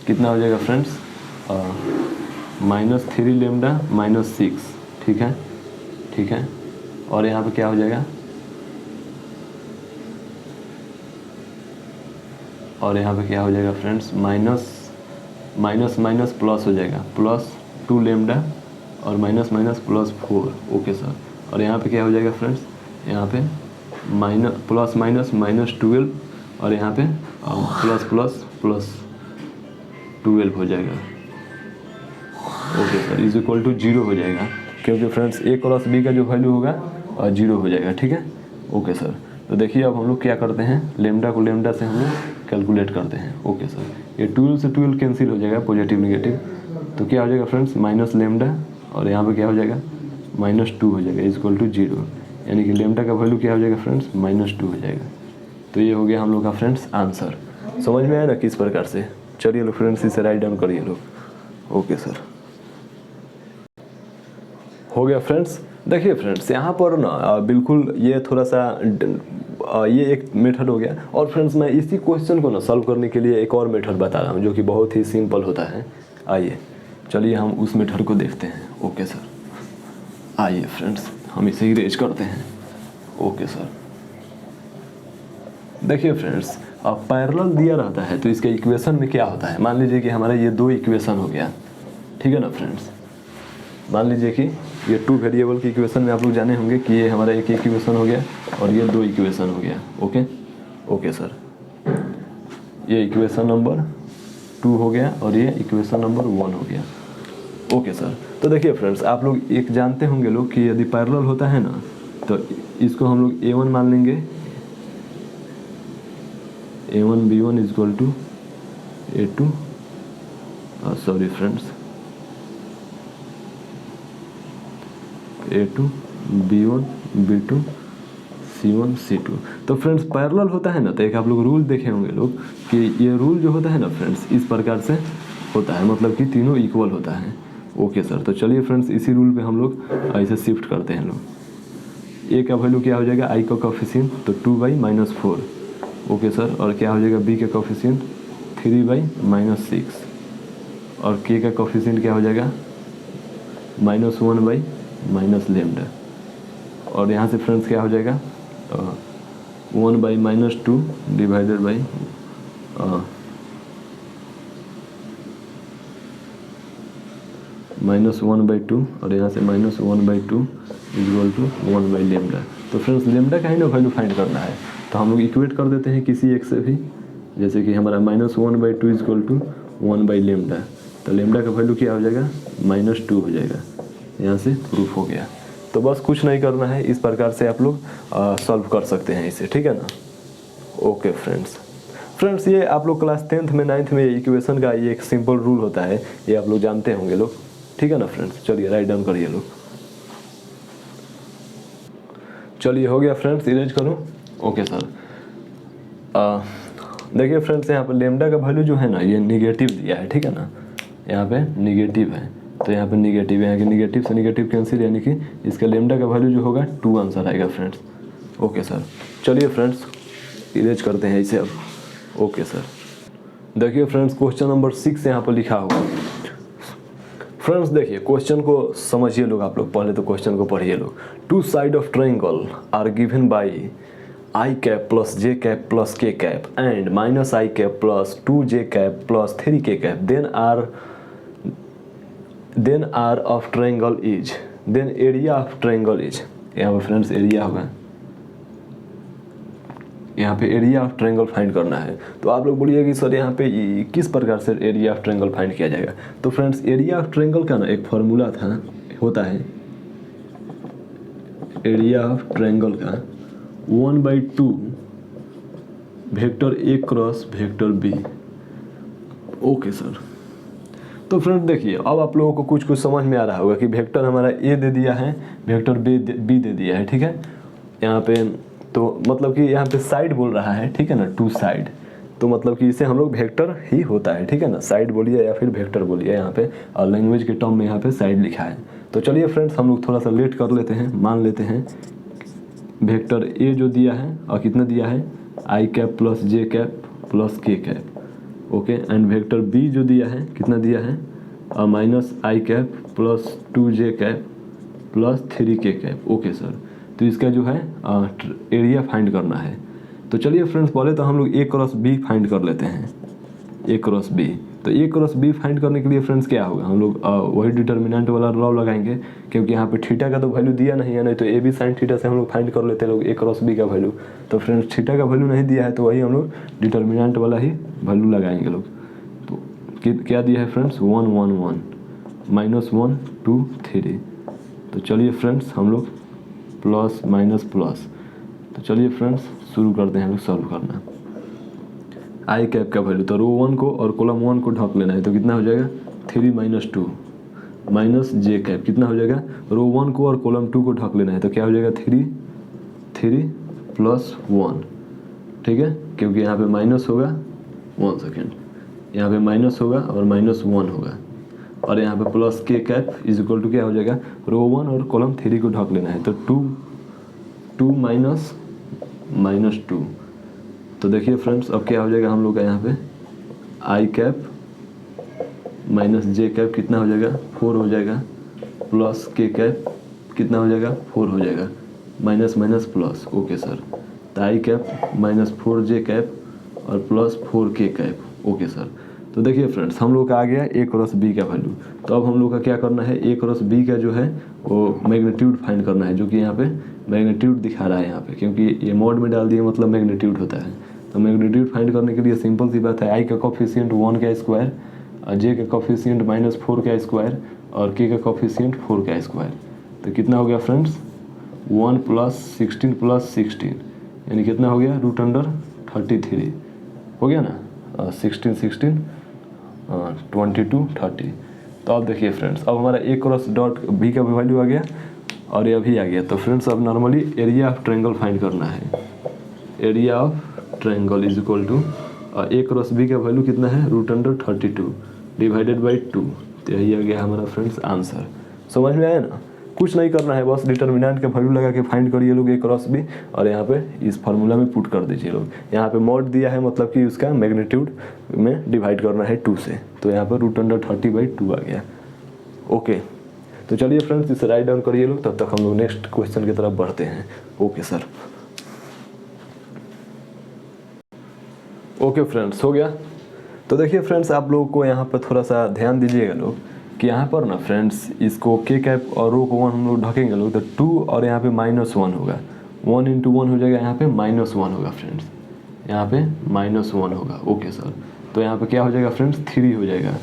कितना हो जाएगा फ्रेंड्स, -3 लेमडा -6, ठीक है, ठीक है। और यहाँ पे क्या हो जाएगा, और यहाँ पे क्या हो जाएगा फ्रेंड्स, माइनस माइनस प्लस हो जाएगा, +2 लेमडा और माइनस +4, ओके सर। और यहाँ पे क्या हो जाएगा फ्रेंड्स, यहाँ पे प्लस -12 और यहाँ पे +++12 हो जाएगा, okay sir, is equal to 0 हो जाएगा, क्योंकि फ्रेंड्स a + b का जो वैल्यू होगा 0 हो जाएगा, ठीक है, ओके सर। तो देखिए अब हम लोग क्या करते हैं, लेमडा को लेमडा से हम लोग कैलकुलेट करते हैं, ओके सर। ये 12 से 12 कैंसिल हो जाएगा, पॉजिटिव नेगेटिव, तो क्या हो जाएगा फ्रेंड्स, माइनस लेमडा और यहाँ पे क्या हो जाएगा, -2 हो जाएगा, इज इक्वल टू 0, यानी कि लेमडा का वैल्यू क्या हो जाएगा फ्रेंड्स, -2 हो जाएगा। तो ये हो गया हम लोग का फ्रेंड्स आंसर। समझ में आया ना किस प्रकार से। चलिए लोग फ्रेंड्स इसे राइट डाउन करिए लोग, ओके सर, हो गया फ्रेंड्स। देखिए फ्रेंड्स यहाँ पर ना बिल्कुल ये थोड़ा सा ये एक मेथड हो गया, और फ्रेंड्स मैं इसी क्वेश्चन को ना सॉल्व करने के लिए एक और मेथड बता रहा हूँ जो कि बहुत ही सिंपल होता है। आइए चलिए हम उस मेथड को देखते हैं, ओके सर। आइए फ्रेंड्स हम इसे इरेज करते हैं, ओके सर। देखिए फ्रेंड्स अब पैरेलल दिया रहता है तो इसके इक्वेशन में क्या होता है, मान लीजिए कि हमारा ये 2 इक्वेशन हो गया, ठीक है ना फ्रेंड्स। मान लीजिए कि ये 2 वेरिएबल की इक्वेशन में आप लोग जाने होंगे कि ये हमारा एक इक्वेशन हो गया और ये 2 इक्वेशन हो गया, ओके, ओके सर। ये इक्वेशन नंबर 2 हो गया और ये इक्वेशन नंबर 1 हो गया, ओके सर। तो देखिए फ्रेंड्स आप लोग एक जानते होंगे लोग कि यदि पैरेलल होता है ना तो इसको हम लोग A1 मान लेंगे, A1 B1 is equal to A2, sorry friends, A2 B1 B2 C1 C2। तो फ्रेंड्स पैरेलल होता है ना तो एक आप लोग रूल देखे होंगे लोग कि ये रूल जो होता है ना फ्रेंड्स इस प्रकार से होता है, मतलब कि तीनों इक्वल होता है, ओके सर। तो चलिए फ्रेंड्स इसी रूल पे हम लोग ऐसे शिफ्ट करते हैं लोग। ए का वैल्यू क्या हो जाएगा, आई का कोफिशिएंट तो 2/-4, ओके सर। और क्या हो जाएगा, बी का कोफिशिएंट 3/-6 और के का कोफिशिएंट क्या हो जाएगा, -1/-लेमडा। और यहाँ से फ्रेंड्स क्या हो जाएगा, 1/-2 डिवाइडेड बाई -1/2 और यहाँ से -1/2 इक्वल टू 1/लेमडा। तो फ्रेंड्स लेमडा का ही ना वैल्यू फाइंड करना है, तो हम लोग इक्वेट कर देते हैं किसी एक से भी, जैसे कि हमारा -1/2 इक्वल टू 1/लेमडा। तो लेमडा का वैल्यू क्या हो जाएगा, -2 हो जाएगा, यहाँ से प्रूफ हो गया। तो बस कुछ नहीं करना है, इस प्रकार से आप लोग सॉल्व कर सकते हैं इसे, ठीक है ना, ओके फ्रेंड्स। फ्रेंड्स ये आप लोग क्लास 10th में 9th में इक्वेशन का ये एक सिंपल रूल होता है, ये आप लोग जानते होंगे लोग, ठीक है ना फ्रेंड्स। चलिए राइट डाउन करिए लोग, चलिए हो गया फ्रेंड्स, इरेज करो, ओके सर। देखिए फ्रेंड्स यहाँ पर लेमडा का वैल्यू जो है ना ये निगेटिव दिया है, ठीक है ना, यहाँ पे निगेटिव है, तो यहाँ पे निगेटिव है, यहाँ के निगेटिव से निगेटिव कैंसिल, यानी कि इसका लेमडा का वैल्यू जो होगा 2 आंसर आएगा फ्रेंड्स, ओके सर। चलिए फ्रेंड्स इरेज करते हैं इसे अब, ओके सर। देखिए फ्रेंड्स क्वेश्चन नंबर 6 यहाँ पर लिखा होगा। फ्रेंड्स देखिए क्वेश्चन को समझिए लोग, आप लोग पहले तो क्वेश्चन को पढ़िए लोग। 2 side of triangle are given by I cap plus J cap plus K cap and -I cap plus 2J cap plus 3K cap then are of triangle is, then area of triangle is. यहाँ पे friends area होगा, यहाँ पे area of triangle find करना है। तो आप लोग बोलिए कि सर यहाँ पे किस प्रकार से एरिया ऑफ ट्रायंगल फाइंड किया जाएगा। तो फ्रेंड्स एरिया ऑफ ट्रायंगल का ना एक फॉर्मूला था, होता है एरिया ऑफ ट्रायंगल का 1/2 vector A cross vector B, okay sir. तो फ्रेंड्स देखिए अब आप लोगों को कुछ समझ में आ रहा होगा कि वेक्टर हमारा A दे दिया है, वेक्टर B दे दिया है, ठीक है। यहाँ पे तो मतलब कि यहाँ पे साइड बोल रहा है, ठीक है ना, 2 साइड, तो मतलब कि इसे हम लोग वेक्टर ही होता है, ठीक है ना, साइड बोलिए या फिर वेक्टर बोलिए, यहाँ पे और लैंग्वेज के टर्म में यहाँ पे साइड लिखा है। तो चलिए फ्रेंड्स हम लोग थोड़ा सा लेट कर लेते हैं, मान लेते हैं वेक्टर ए जो दिया है और कितना दिया है I cap plus J cap plus K cap, okay. And vector B जो दिया है कितना दिया है minus I cap plus 2 J cap plus 3 K cap, okay sir. तो इसका जो है एरिया फाइंड करना है। तो चलिए फ्रेंड्स पहले तो हम लोग ए क्रॉस बी फाइंड कर लेते हैं, ए क्रॉस बी। तो ए क्रॉस बी फाइंड करने के लिए फ्रेंड्स क्या होगा, हम लोग वही डिटर्मिनेंट वाला लॉ लगाएंगे, क्योंकि यहाँ पे थीटा का तो वैल्यू दिया नहीं है, नहीं तो ए बी साइन थीटा से हम लोग फाइंड कर लेते हैं लोग ए क्रॉस बी का वैल्यू। तो फ्रेंड्स थीटा का वैल्यू नहीं दिया है तो वही हम लोग डिटर्मिनेंट वाला ही वैल्यू लगाएंगे लोग। तो क्या दिया है फ्रेंड्स 1 1 1 माइनस 1 2 3। तो चलिए फ्रेंड्स हम लोग प्लस माइनस प्लस, तो चलिए फ्रेंड्स शुरू करते हैं हम लोग सॉल्व करना। आई कैप का वैल्यू तो रो 1 को और कॉलम 1 को ढक लेना है, तो कितना हो जाएगा 3 माइनस 2 माइनस जे कैप, कितना हो जाएगा रो 1 को और कॉलम 2 को ढक लेना है, तो क्या हो जाएगा 3 प्लस 1, ठीक है, क्योंकि यहाँ पे माइनस होगा 1 सेकेंड, यहाँ पे माइनस होगा और माइनस 1 होगा, और यहाँ पे plus K cap is equal to क्या हो जाएगा रो 1 और कॉलम 3 को ढक लेना है, तो 2 माइनस माइनस 2। तो देखिए फ्रेंड्स अब क्या हो जाएगा हम लोग का यहाँ पे I cap minus J cap कितना हो जाएगा 4 हो जाएगा, प्लस के कैप कितना हो जाएगा 4 हो जाएगा, minus minus plus, okay sir. तो आई कैप माइनस 4 जे कैप और प्लस 4 के कैप, ओके सर। तो देखिए फ्रेंड्स हम लोग का आ गया ए क्रॉस बी का वैल्यू। तो अब हम लोग का क्या करना है, ए क्रॉस बी का जो है वो मैग्नीट्यूड फाइंड करना है, जो कि यहाँ पे मैग्नीट्यूड दिखा रहा है यहाँ पे, क्योंकि ये मोड में डाल दिए मतलब मैग्नीट्यूड होता है। तो मैग्नीट्यूड फाइंड करने के लिए सिंपल सी बात है, आई का कोफिशिएंट 1 का स्क्वायर, जे का कोफिशिएंट माइनस 4 का स्क्वायर और के का कोफिशिएंट 4 का स्क्वायर। तो कितना हो गया फ्रेंड्स 1 प्लस 16 प्लस 16 यानी कितना हो गया रूट अंडर 33 हो गया ना, 16 16 22 30। तो अब देखिए फ्रेंड्स अब हमारा ए क्रॉस डॉट बी का वैल्यू आ गया और ये अभी आ गया। तो फ्रेंड्स अब normally area of triangle find करना है, area of triangle is equal to A cross B का वैल्यू कितना है रूट अंडर 32 डिवाइडेड बाई 2। तो यही आ गया हमारा फ्रेंड्स आंसर। समझ में आया ना, कुछ नहीं करना है, बस डिटर्मिनेंट का वैल्यू लगा के फाइंड करिए लोग ए क्रॉस बी, और यहाँ पे इस फार्मूला में पुट कर दीजिए लोग। यहाँ पे मॉड दिया है मतलब कि उसका मैग्नीट्यूड में डिवाइड करना है 2 से, तो यहाँ पर रूट अंडर 30/2 आ गया, ओके। तो चलिए फ्रेंड्स इसे राइट डाउन करिए लोग, तब तक हम लोग नेक्स्ट क्वेश्चन की तरफ बढ़ते हैं। ओके सर, ओके फ्रेंड्स हो गया। तो देखिए फ्रेंड्स आप लोगों को यहाँ पर थोड़ा सा ध्यान दीजिएगा लोग कि यहाँ पर ना फ्रेंड्स इसको के कैप और रो को 1 हम लोग ढकेंगे लोग, तो 2 और यहाँ पे -1 होगा, 1 × 1 हो जाएगा, यहाँ पे -1 होगा फ्रेंड्स, यहाँ पे -1 होगा, ओके सर। तो यहाँ पे क्या हो जाएगा फ्रेंड्स 3 हो जाएगा,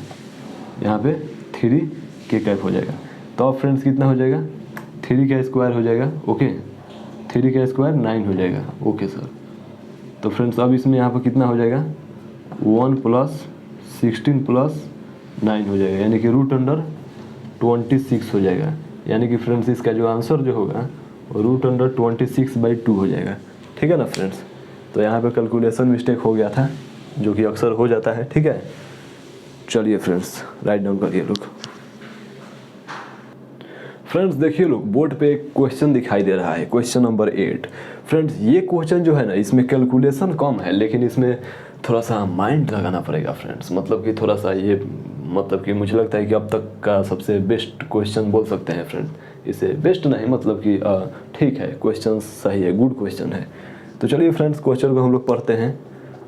यहाँ पे 3 के कैप हो जाएगा। तो अब फ्रेंड्स कितना हो जाएगा 3 का स्क्वायर हो जाएगा, ओके, 3 का स्क्वायर 9 हो जाएगा, ओके सर। तो फ्रेंड्स अब इसमें यहाँ पर कितना हो जाएगा 1 प्लस 16 प्लस 9 हो जाएगा, यानी कि रूट अंडर 26 हो जाएगा, यानी कि फ्रेंड्स इसका जो आंसर जो होगा वो रूट अंडर 26/2 हो जाएगा, ठीक है ना फ्रेंड्स। तो यहाँ पे कैलकुलेशन मिस्टेक हो गया था, जो कि अक्सर हो जाता है, ठीक है। चलिए फ्रेंड्स राइट डाउन करिए लोग। फ्रेंड्स देखिए लोग बोर्ड पे एक क्वेश्चन दिखाई दे रहा है, क्वेश्चन नंबर 8। फ्रेंड्स ये क्वेश्चन जो है ना इसमें कैलकुलेशन कम है, लेकिन इसमें थोड़ा सा माइंड लगाना पड़ेगा फ्रेंड्स, मतलब कि थोड़ा सा ये मतलब कि मुझे लगता है कि अब तक का सबसे बेस्ट क्वेश्चन बोल सकते हैं फ्रेंड्स। इसे बेस्ट नहीं मतलब कि ठीक है, क्वेश्चन सही है, गुड क्वेश्चन है। तो चलिए फ्रेंड्स क्वेश्चन को हम लोग पढ़ते हैं।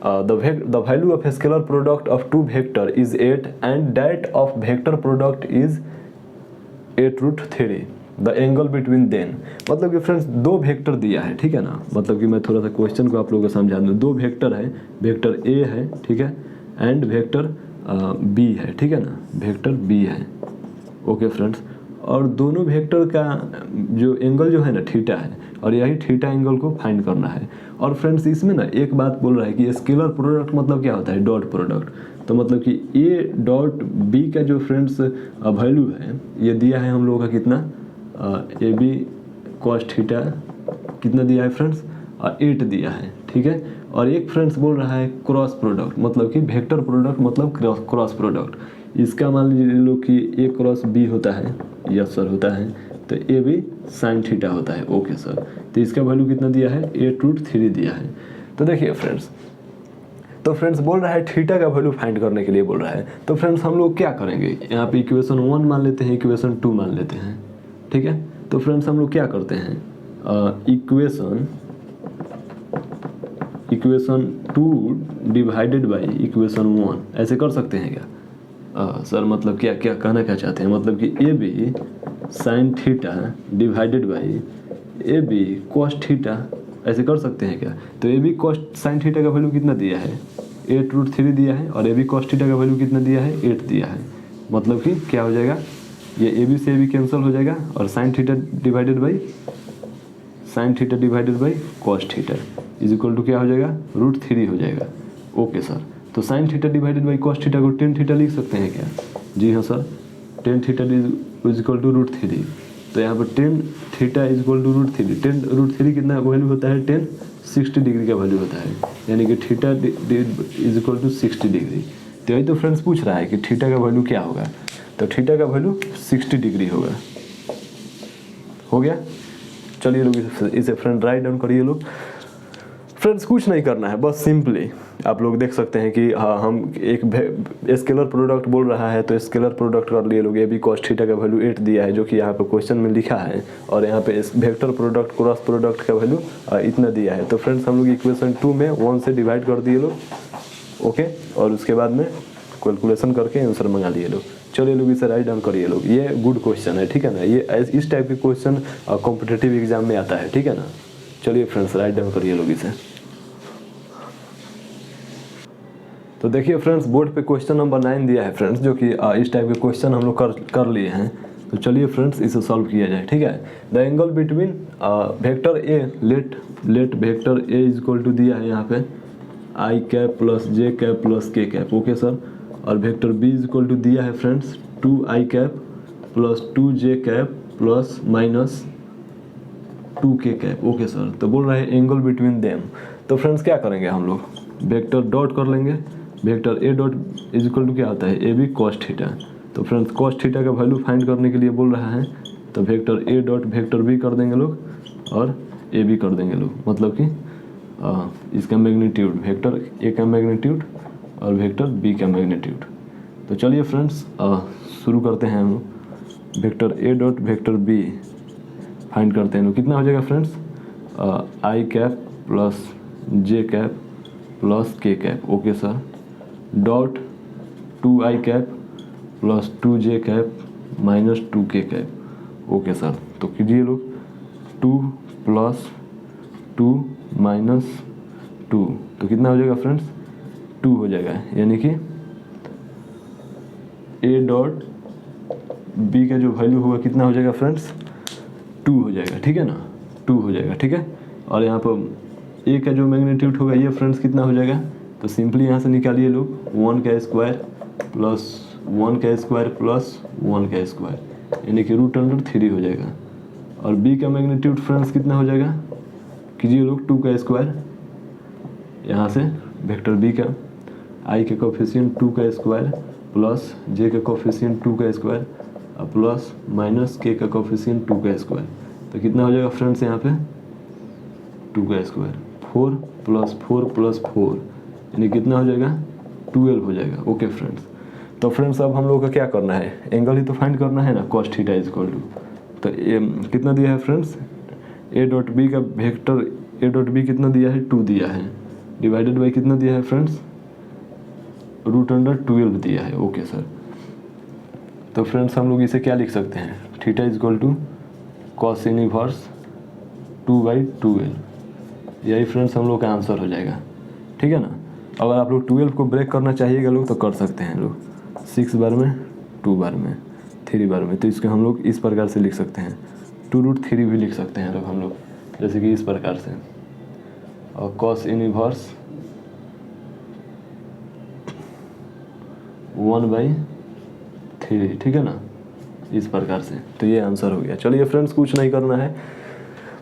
The value of scalar product of 2 vector is 8 and that of vector product is 8√3 the angle between then. मतलब कि फ्रेंड्स 2 वेक्टर दिया है, ठीक है ना, मतलब कि मैं थोड़ा सा क्वेश्चन को आप लोगों को समझा दूँ। 2 वेक्टर है, वेक्टर ए है, ठीक है, एंड वेक्टर बी है, ठीक है ना, वेक्टर बी है, ओके फ्रेंड्स। और दोनों वेक्टर का जो एंगल जो है ना थीटा है, और यही थीटा एंगल को फाइंड करना है। और फ्रेंड्स इसमें ना एक बात बोल रहा है कि स्केलर प्रोडक्ट मतलब क्या होता है, डॉट प्रोडक्ट। तो मतलब कि ए डॉट बी का जो फ्रेंड्स वैल्यू है ये दिया है हम लोगों का कितना ए बी कॉस थीटा कितना दिया है फ्रेंड्स 8 दिया है, ठीक है। और एक फ्रेंड्स बोल रहा है क्रॉस प्रोडक्ट, मतलब कि वेक्टर प्रोडक्ट मतलब क्रॉस प्रोडक्ट, इसका मान लीजिए लोग कि ए क्रॉस बी होता है, यस सर होता है, तो ए भी साइन थीटा होता है। ओके सर, तो इसका वैल्यू कितना दिया है, 8√3 दिया है। तो देखिए फ्रेंड्स, तो फ्रेंड्स बोल रहा है थीटा का वैल्यू फाइंड करने के लिए बोल रहा है। तो फ्रेंड्स हम लोग क्या करेंगे, यहाँ पे इक्वेशन 1 मान लेते हैं, इक्वेशन 2 मान लेते हैं, ठीक है। तो फ्रेंड्स हम लोग क्या करते हैं, इक्वेशन 2 डिवाइडेड बाई इक्वेशन 1 ऐसे कर सकते हैं क्या। सर मतलब क्या क्या कहना क्या चाहते हैं, मतलब कि A B sine theta divided by A B cos theta ऐसे कर सकते हैं क्या। तो A B cos sine theta का वैल्यू कितना दिया है, 8√3 दिया है, और ए बी कॉस थीटा का वैल्यू कितना दिया है, 8 दिया है। मतलब कि क्या हो जाएगा, ये ए बी से ए बी कैंसिल हो जाएगा, और sine theta divided by cos theta is equal to क्या हो जाएगा, √3 हो जाएगा। ओके सर, तो sine theta divided by cos theta को टेन थीटा लिख सकते हैं क्या। जी हाँ sir, tan theta is equal to √3। तो यहाँ पर tan theta is equal to √3, √3 कितना वैल्यू होता है, 60 डिग्री का वैल्यू होता है, यानी कि theta is equal to 60 degree. तो यही तो फ्रेंड्स पूछ रहा है कि थीटा का वैल्यू क्या होगा, तो थीटा का वैल्यू 60 डिग्री होगा। हो गया, चलिए लोग इसे फ्रेंड राइट डाउन करिए लोग। फ्रेंड्स कुछ नहीं करना है, बस सिंपली आप लोग देख सकते हैं कि हाँ हम एक स्केलर प्रोडक्ट बोल रहा है, तो स्केलर प्रोडक्ट कर लिए लोग। ए बी कॉस थीटा का वैल्यू 8 दिया है, जो कि यहाँ पे क्वेश्चन में लिखा है, और यहाँ पे वेक्टर प्रोडक्ट क्रॉस प्रोडक्ट का वैल्यू इतना दिया है। तो फ्रेंड्स हम लोग इक्वेशन 2 में 1 से डिवाइड कर दिए लोग। ओके, और उसके बाद में कैलकुलेशन करके आंसर मंगा लिए लोग। चलिए लोग इसे राइट डाउन करिए लोग। ये गुड क्वेश्चन है, ठीक है ना, ये इस टाइप के क्वेश्चन कॉम्पिटिटिव एग्जाम में आता है, ठीक है ना। चलिए फ्रेंड्स राइट डाउन करिए लोग इसे। तो देखिए फ्रेंड्स, बोर्ड पे क्वेश्चन नंबर 9 दिया है फ्रेंड्स, जो कि इस टाइप के क्वेश्चन हम लोग कर लिए हैं। तो चलिए फ्रेंड्स इसे सॉल्व किया जाए, ठीक है। The angle between vector A, let vector A is equal to दिया है यहाँ पे I cap plus J cap plus K cap. Okay sir, और vector B is equal to दिया है friends 2i cap plus 2j cap plus minus 2k cap. Okay sir, तो बोल रहा है एंगल बिटवीन देम। तो फ्रेंड्स क्या करेंगे हम लोग, वेक्टर डॉट कर लेंगे। Vector A dot is equal to क्या आता है, ए बी कॉस थीटा। तो फ्रेंड्स कॉस थीटा का वैल्यू फाइंड करने के लिए बोल रहा है, तो vector A dot vector B कर देंगे लोग, और ए बी कर देंगे लोग। मतलब कि इसका मैग्नीट्यूड, वेक्टर ए का मैग्नीट्यूड और वेक्टर बी का मैग्नीट्यूड। तो चलिए फ्रेंड्स शुरू करते हैं हम लोग। Vector A dot vector B find करते हैं लोग। कितना हो जाएगा friends, I cap plus J cap plus K cap. Okay sir, dot 2i cap plus 2j cap minus 2k cap. Okay sir, तो कीजिए लोग 2 प्लस 2 माइनस 2, तो कितना हो जाएगा फ्रेंड्स, 2 हो जाएगा। यानी कि ए डॉट बी का जो वैल्यू होगा कितना हो जाएगा फ्रेंड्स, 2 हो जाएगा, ठीक है ना, 2 हो जाएगा, ठीक है। और यहाँ पर ए का जो मैग्नीट्यूड होगा ये फ्रेंड्स कितना हो जाएगा, तो सिंपली यहाँ से निकालिए लोग 1 का स्क्वायर प्लस 1 का स्क्वायर प्लस 1 का स्क्वायर, यानी कि √3 हो जाएगा। और बी का मैग्नीट्यूड फ्रेंड्स कितना हो जाएगा, कीजिए लोग 2 का स्क्वायर, यहाँ से वेक्टर बी का आई के कोफिशिएंट 2 का स्क्वायर प्लस जे का कोफिशिएंट 2 का स्क्वायर प्लस माइनस के का कोफिशिएंट 2 का स्क्वायर। तो कितना हो जाएगा फ्रेंड्स, यहाँ पे 2 का स्क्वायर, 4 प्लस 4 प्लस 4, यानी कितना हो जाएगा, 12 हो जाएगा। ओके फ्रेंड्स, तो फ्रेंड्स अब हम लोग का क्या करना है, एंगल ही तो फाइंड करना है ना, cos theta is equal to, तो ये कितना दिया है फ्रेंड्स, ए डॉट बी का वेक्टर ए डॉट बी कितना दिया है, 2 दिया है, डिवाइडेड बाई कितना दिया है फ्रेंड्स, √12 दिया है। ओके सर, तो फ्रेंड्स हम लोग इसे क्या लिख सकते हैं, theta is equal to cos inverse 2/12। यही फ्रेंड्स हम लोग का आंसर हो जाएगा, ठीक है ना। अगर आप लोग 12 को ब्रेक करना चाहिएगा लोग तो कर सकते हैं लोग, 6 बार में, 2 बार में, 3 बार में। तो इसको हम लोग इस प्रकार से लिख सकते हैं, 2√3 भी लिख सकते हैं लोग हम लोग, जैसे कि इस प्रकार से। और कॉस इनवर्स 1/3, ठीक है ना, इस प्रकार से। तो ये आंसर हो गया। चलिए फ्रेंड्स कुछ नहीं करना है,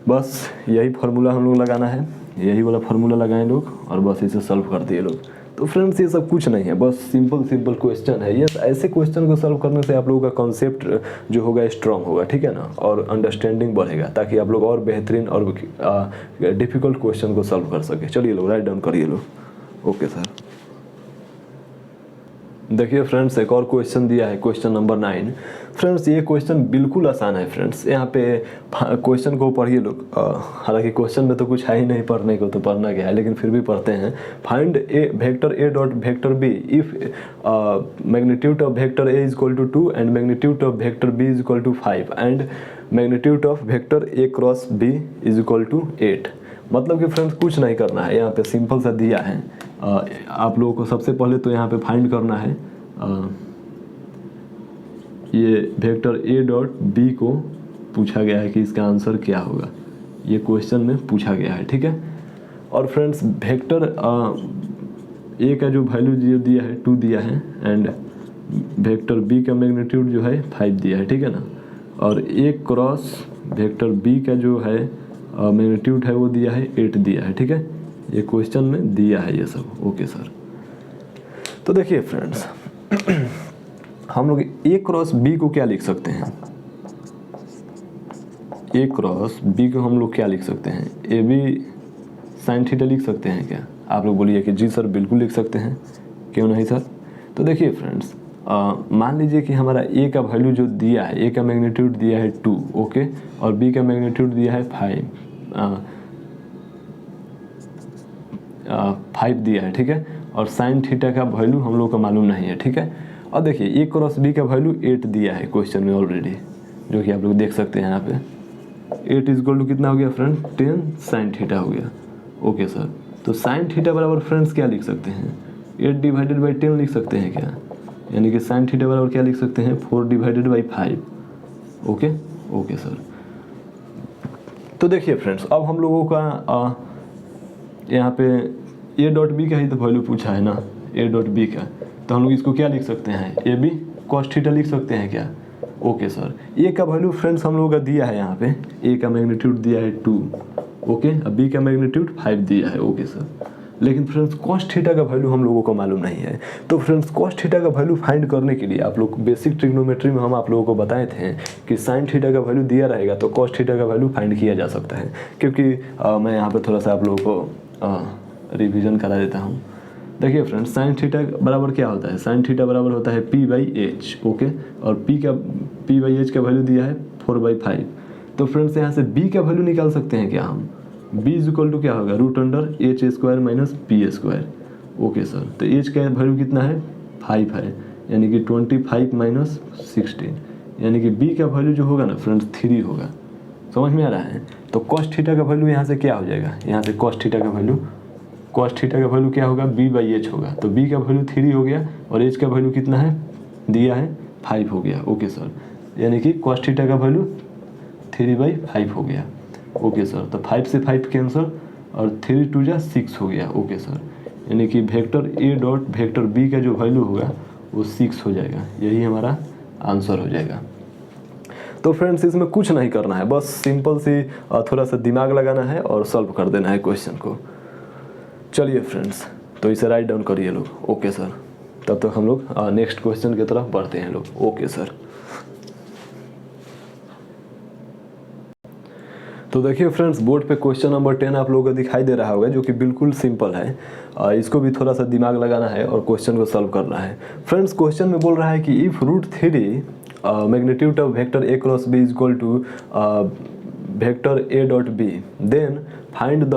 बस यही फार्मूला हम लोग लगाना है, यही वाला फार्मूला लगाएं लोग, और बस इसे सॉल्व कर दिए लोग। तो तो फ्रेंड्स ये सब कुछ नहीं है, बस सिंपल क्वेश्चन है ये। ऐसे क्वेश्चन को सॉल्व करने से आप लोगों का कॉन्सेप्ट जो होगा स्ट्रांग होगा, ठीक है ना, और अंडरस्टैंडिंग बढ़ेगा, ताकि आप लोग और बेहतरीन और डिफिकल्ट क्वेश्चन को सॉल्व कर सके। चलिए लोग राइट डाउन करिए लोग। Okay sir. देखिए फ्रेंड्स, एक और क्वेश्चन दिया है, क्वेश्चन नंबर 9। फ्रेंड्स ये क्वेश्चन बिल्कुल आसान है फ्रेंड्स। यहाँ पे क्वेश्चन को पढ़िए लोग। हालांकि क्वेश्चन में तो कुछ है ही नहीं पढ़ने को, तो पढ़ना क्या है, लेकिन फिर भी पढ़ते हैं। Find a vector A dot vector B if magnitude of vector A is equal to 2 and magnitude of vector B is equal to 5 and magnitude of vector A cross B is equal to 8। मतलब कि friends कुछ नहीं करना है, यहाँ पे simple सा दिया है। आप लोगों को सबसे पहले तो यहाँ पे फाइंड करना है ये वेक्टर ए डॉट बी को पूछा गया है कि इसका आंसर क्या होगा, ये क्वेश्चन में पूछा गया है, ठीक है। और फ्रेंड्स वेक्टर ए का जो वैल्यू जो दिया है 2 दिया है एंड वेक्टर बी का मैग्नीट्यूड जो है 5 दिया है, ठीक है ना। और ए क्रॉस वेक्टर बी का जो है मैग्नीट्यूड है वो दिया है 8 दिया है, ठीक है। ये क्वेश्चन में दिया है ये सब। Okay sir. तो देखिए फ्रेंड्स हम लोग ए क्रॉस बी को क्या लिख सकते हैं, ए क्रॉस बी को हम लोग क्या लिख सकते हैं, ए बी साइन थीटा लिख सकते हैं क्या? आप लोग बोलिए कि जी सर बिल्कुल लिख सकते हैं, क्यों नहीं सर। तो देखिए फ्रेंड्स मान लीजिए कि हमारा ए का वैल्यू जो दिया है, ए का मैग्नीट्यूड दिया है 2, ओके, और बी का मैग्नीट्यूड दिया है 5 दिया है, ठीक है। और साइन थीटा का वैल्यू हम लोग को मालूम नहीं है, ठीक है। और देखिए ए क्रॉस बी का वैल्यू 8 दिया है क्वेश्चन में ऑलरेडी, जो कि आप लोग देख सकते हैं यहाँ पे। 8 इक्वल टू कितना हो गया फ्रेंड, 10 साइन थीटा हो गया। Okay sir. तो साइन थीटा बराबर फ्रेंड्स क्या लिख सकते हैं, 8 डिवाइडेड बाई 10 लिख सकते हैं क्या, यानी कि साइन थीटा बराबर क्या लिख सकते हैं, 4 divided by 5। Okay okay sir. तो देखिए फ्रेंड्स अब हम लोगों का यहाँ पे ए डॉट बी का ही तो वैल्यू पूछा है ना, ए डॉट बी का, तो हम लोग इसको क्या लिख सकते हैं, ए बी कॉस थीटा लिख सकते हैं क्या। Okay sir. ए का वैल्यू फ्रेंड्स हम लोगों का दिया है यहाँ पे, ए का मैग्नीट्यूड दिया है 2, ओके, अब बी का मैग्नीट्यूड 5 दिया है। Okay sir. लेकिन फ्रेंड्स कॉस थीटा का वैल्यू हम लोगों को मालूम नहीं है। तो फ्रेंड्स कॉस थीटा का वैल्यू फाइंड करने के लिए आप लोग बेसिक ट्रिग्नोमेट्री में हम आप लोगों को बताए थे कि साइन थीटा का वैल्यू दिया रहेगा तो कॉस थीटा का वैल्यू फाइंड किया जा सकता है। क्योंकि मैं यहाँ पर थोड़ा सा आप लोगों को रिवीजन करा देता हूँ। देखिए फ्रेंड्स साइन थीटा बराबर क्या होता है, साइन थीटा बराबर होता है पी बाई एच, ओके, और पी बाई एच का वैल्यू दिया है 4/5। तो फ्रेंड्स यहाँ से बी का वैल्यू निकाल सकते हैं क्या हम, बी इज इक्वल टू क्या होगा, root under H square minus P square. Okay sir. तो एच का वैल्यू कितना है, 5 है, यानी कि 25 माइनस 16, यानी कि बी का वैल्यू जो होगा ना फ्रेंड्स 3 होगा। समझ में आ रहा है। तो कॉस थीटा का वैल्यू यहाँ से क्या हो जाएगा, यहाँ से कॉस थीटा का वैल्यू क्या होगा, बी बाई एच होगा। तो बी का वैल्यू 3 हो गया और एच का वैल्यू कितना है दिया है 5 हो गया। Okay sir. यानी कि कॉस थीटा का वैल्यू 3/5 हो गया। Okay sir. तो 5 से 5 कैंसिल और 3 2 जा 6 हो गया। Okay sir. यानी कि vector A dot vector B का जो वैल्यू होगा वो 6 हो जाएगा, यही हमारा आंसर हो जाएगा। तो फ्रेंड्स इसमें कुछ नहीं करना है, बस सिंपल सी थोड़ा सा दिमाग लगाना है और सॉल्व कर देना है क्वेश्चन को। चलिए फ्रेंड्स तो इसे राइट डाउन करिए लोग। Okay sir. तब तक हम लोग नेक्स्ट क्वेश्चन की तरफ बढ़ते हैं लोग। Okay sir. तो देखिए फ्रेंड्स बोर्ड पे क्वेश्चन नंबर 10 आप लोगों को दिखाई दे रहा होगा, जो कि बिल्कुल सिंपल है। इसको भी थोड़ा सा दिमाग लगाना है और क्वेश्चन को सॉल्व करना है। फ्रेंड्स क्वेश्चन में बोल रहा है कि if √3 magnitude of vector A cross B is equal to vector A dot B, then find the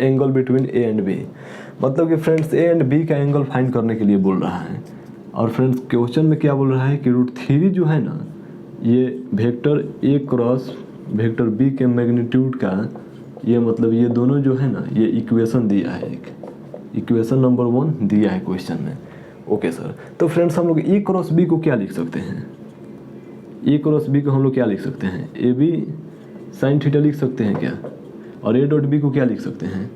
angle between A and B. मतलब कि फ्रेंड्स ए एंड बी का एंगल फाइंड करने के लिए बोल रहा है। और फ्रेंड्स क्वेश्चन में क्या बोल रहा है कि √3 जो है ना, ये vector A cross vector B के मैग्नीट्यूड का, ये मतलब ये दोनों जो है ना, ये इक्वेशन दिया है, एक इक्वेशन नंबर 1 दिया है क्वेश्चन में। Okay sir. तो फ्रेंड्स हम लोग ए क्रॉस बी को क्या लिख सकते हैं, ए क्रॉस बी को हम लोग क्या लिख सकते हैं, ए बी साइन थीटा लिख सकते हैं क्या, और ए डॉट बी को क्या लिख सकते हैं,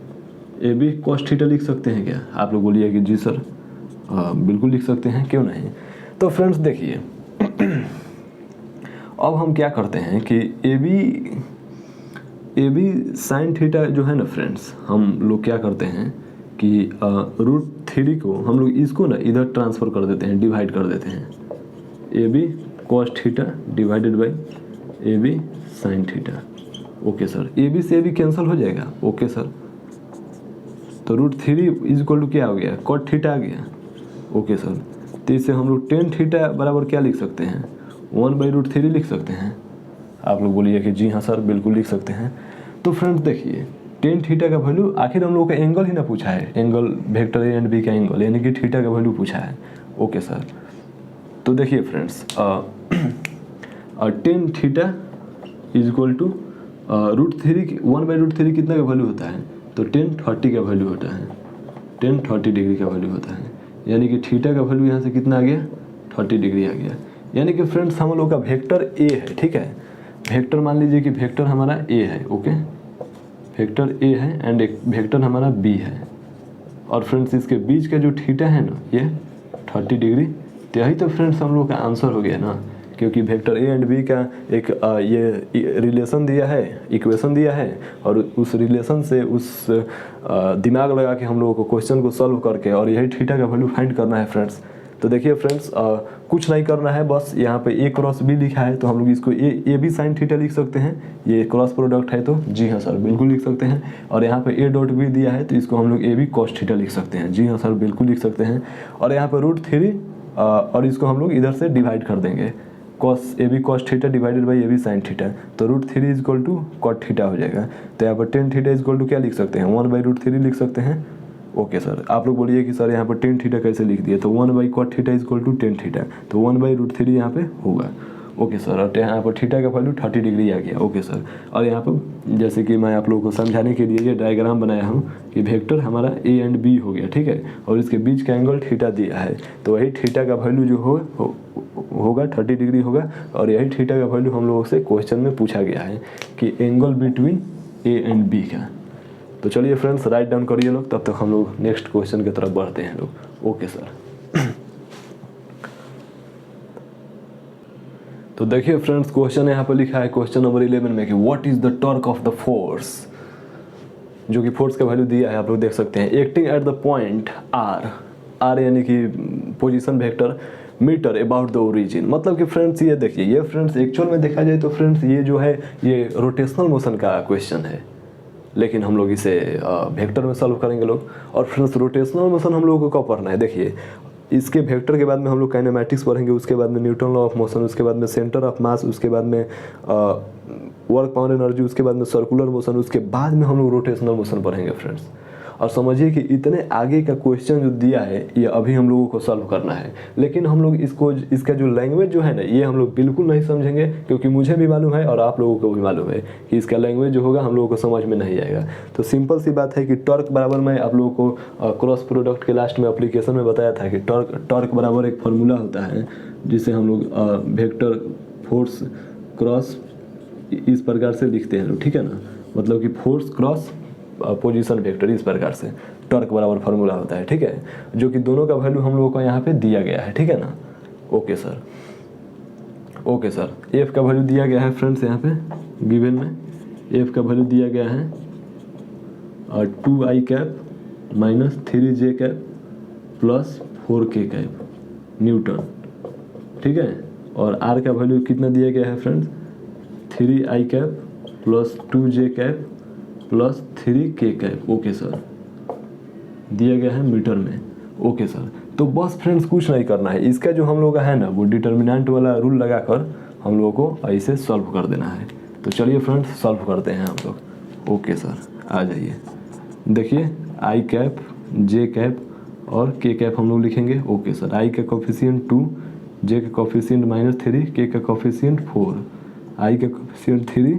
ए बी कॉस थीटा लिख सकते हैं क्या। आप लोग बोलिए कि जी सर बिल्कुल लिख सकते हैं, क्यों नहीं। तो फ्रेंड्स देखिए अब हम क्या करते हैं कि ए बी साइन थीटा जो है ना फ्रेंड्स, हम लोग क्या करते हैं कि √3 को हम लोग इसको ना इधर ट्रांसफ़र कर देते हैं, डिवाइड कर देते हैं। A B cos theta divided by A B sine theta. Okay sir, A B से ए बी कैंसिल हो जाएगा। ओके सर, तो √3 इज इक्वल टू क्या हो गया, कॉट थीटा आ गया। ओके सर, तो इससे हम लोग टेन थीटा बराबर क्या लिख सकते हैं, 1/√3 लिख सकते हैं। आप लोग बोलिए कि जी हाँ सर बिल्कुल लिख सकते हैं। तो फ्रेंड्स देखिए, टेन थीटा का वैल्यू, आखिर हम लोग का एंगल ही ना पूछा है, angle vector A and B का एंगल, यानी कि थीटा का वैल्यू पूछा है। ओके सर, तो देखिए friends, tan theta is equal to √3, 1/√3 कितना का वैल्यू होता है, तो 1030 का वैल्यू होता है, 1030 डिग्री का वैल्यू होता है। यानी कि थीटा का वैल्यू यहाँ से कितना आ गया, 30 डिग्री आ गया। यानी कि फ्रेंड्स हम लोग का वेक्टर ए है, ठीक है, वेक्टर मान लीजिए कि वेक्टर हमारा ए है। ओके, वेक्टर ए है एंड एक वेक्टर हमारा बी है, और फ्रेंड्स इसके बीच का जो थीटा है ना, ये 30 डिग्री। तो यही तो फ्रेंड्स हम लोग का आंसर हो गया ना, क्योंकि वेक्टर ए एंड बी का एक ये रिलेशन दिया है, इक्वेशन दिया है, और उस रिलेशन से उस दिमाग लगा के हम लोगों को क्वेश्चन को सॉल्व करके और यही थीटा का वैल्यू फाइंड करना है फ्रेंड्स। तो देखिए फ्रेंड्स, कुछ नहीं करना है, बस यहाँ पे ए क्रॉस बी लिखा है, तो हम लोग इसको ए बी साइन थीटा लिख सकते हैं। ये क्रॉस प्रोडक्ट है, तो जी हाँ सर बिल्कुल लिख सकते हैं। और यहाँ पे ए डॉट बी दिया है, तो इसको हम लोग ए बी कॉस थीटा लिख सकते हैं। जी हाँ सर बिल्कुल लिख सकते हैं। और यहाँ पे √3 और इसको हम लोग इधर से डिवाइड कर देंगे, cos A B cos theta divided by A B sine theta, तो √3 is equal to cot theta हो जाएगा। तो यहाँ पर tan theta is equal to क्या लिख सकते हैं, 1/√3 लिख सकते हैं। ओके सर, आप लोग बोलिए कि सर यहाँ पर टेन थीटा कैसे लिख दिए, तो 1/cot theta is equal to tan theta, तो 1/√3 यहाँ पे होगा। ओके सर, और यहाँ पर थीटा का वैल्यू 30 डिग्री आ गया। ओके सर, और यहाँ पर जैसे कि मैं आप लोगों को समझाने के लिए ये डायग्राम बनाया हूँ कि वेक्टर हमारा ए एंड बी हो गया, ठीक है, और इसके बीच का एंगल थीटा दिया है, तो वही थीटा का वैल्यू जो होगा 30 डिग्री होगा, और यही थीटा का वैल्यू हम लोगों से क्वेश्चन में पूछा गया है कि angle between A and B का। तो चलिए फ्रेंड्स, राइट डाउन करिए लोग, तब तक हम लोग नेक्स्ट क्वेश्चन की तरफ बढ़ते हैं लोग। ओके सर, तो देखिए फ्रेंड्स, क्वेश्चन यहाँ पर लिखा है क्वेश्चन नंबर 11 में कि what is the torque of the force, जो कि फोर्स का वैल्यू दिया है, आप लोग देख सकते हैं, acting at the point R यानी कि position vector meter about the origin. मतलब कि फ्रेंड्स ये देखिए, ये फ्रेंड्स एक्चुअल में देखा जाए तो फ्रेंड्स ये जो है ये रोटेशनल मोशन का क्वेश्चन है, लेकिन हम लोग इसे वेक्टर में सॉल्व करेंगे लोग। और फ्रेंड्स रोटेशनल मोशन हम लोगों को कब पढ़ना है, देखिए इसके वेक्टर के बाद में हम लोग काइनेमैटिक्स पढ़ेंगे, उसके बाद में न्यूटन लॉ ऑफ मोशन, उसके बाद में सेंटर ऑफ मास, उसके बाद में वर्क पावर एनर्जी, उसके बाद में सर्कुलर मोशन, उसके बाद में हम लोग रोटेशनल मोशन पढ़ेंगे फ्रेंड्स। और समझिए कि इतने आगे का क्वेश्चन जो दिया है ये अभी हम लोगों को सॉल्व करना है, लेकिन हम लोग इसका जो लैंग्वेज जो है ना, ये हम लोग बिल्कुल नहीं समझेंगे, क्योंकि मुझे भी मालूम है और आप लोगों को भी मालूम है कि इसका लैंग्वेज जो होगा हम लोगों को समझ में नहीं आएगा। तो सिंपल सी बात है कि टॉर्क बराबर, मैं आप लोगों को क्रॉस प्रोडक्ट के लास्ट में एप्लीकेशन में बताया था कि टॉर्क बराबर एक फार्मूला होता है, जिसे हम लोग वेक्टर फोर्स क्रॉस इस प्रकार से लिखते हैं लोग, ठीक है ना, मतलब कि फोर्स क्रॉस पोजीशन वेक्टर, इस प्रकार से टॉर्क बराबर फार्मूला होता है, ठीक है, जो कि दोनों का वैल्यू हम लोगों को यहाँ पे दिया गया है, ठीक है ना। Okay sir, okay sir, F का वैल्यू दिया गया है फ्रेंड्स, यहाँ पे गिवन में एफ का वैल्यू दिया गया है 2i cap minus 3j cap plus 4k cap Newton, ठीक है। और आर का वैल्यू कितना दिया गया है friends, 3i cap plus 2j cap plus 3k cap. Okay sir, दिया गया है मीटर में। ओके सर, तो बस फ्रेंड्स कुछ नहीं करना है, इसका जो हम लोग का है ना वो डिटर्मिनेंट वाला रूल लगाकर हम लोगों को ऐसे सॉल्व कर देना है। तो चलिए फ्रेंड्स सॉल्व करते हैं हम लोग। ओके सर, आ जाइए, देखिए आई कैप, जे कैप और के कैप हम लोग लिखेंगे। ओके सर, आई का कोफिशिएंट 2, जे का कोफिशिएंट -3, के का कोफिशिएंट 4, आई का कोफिशिएंट 3,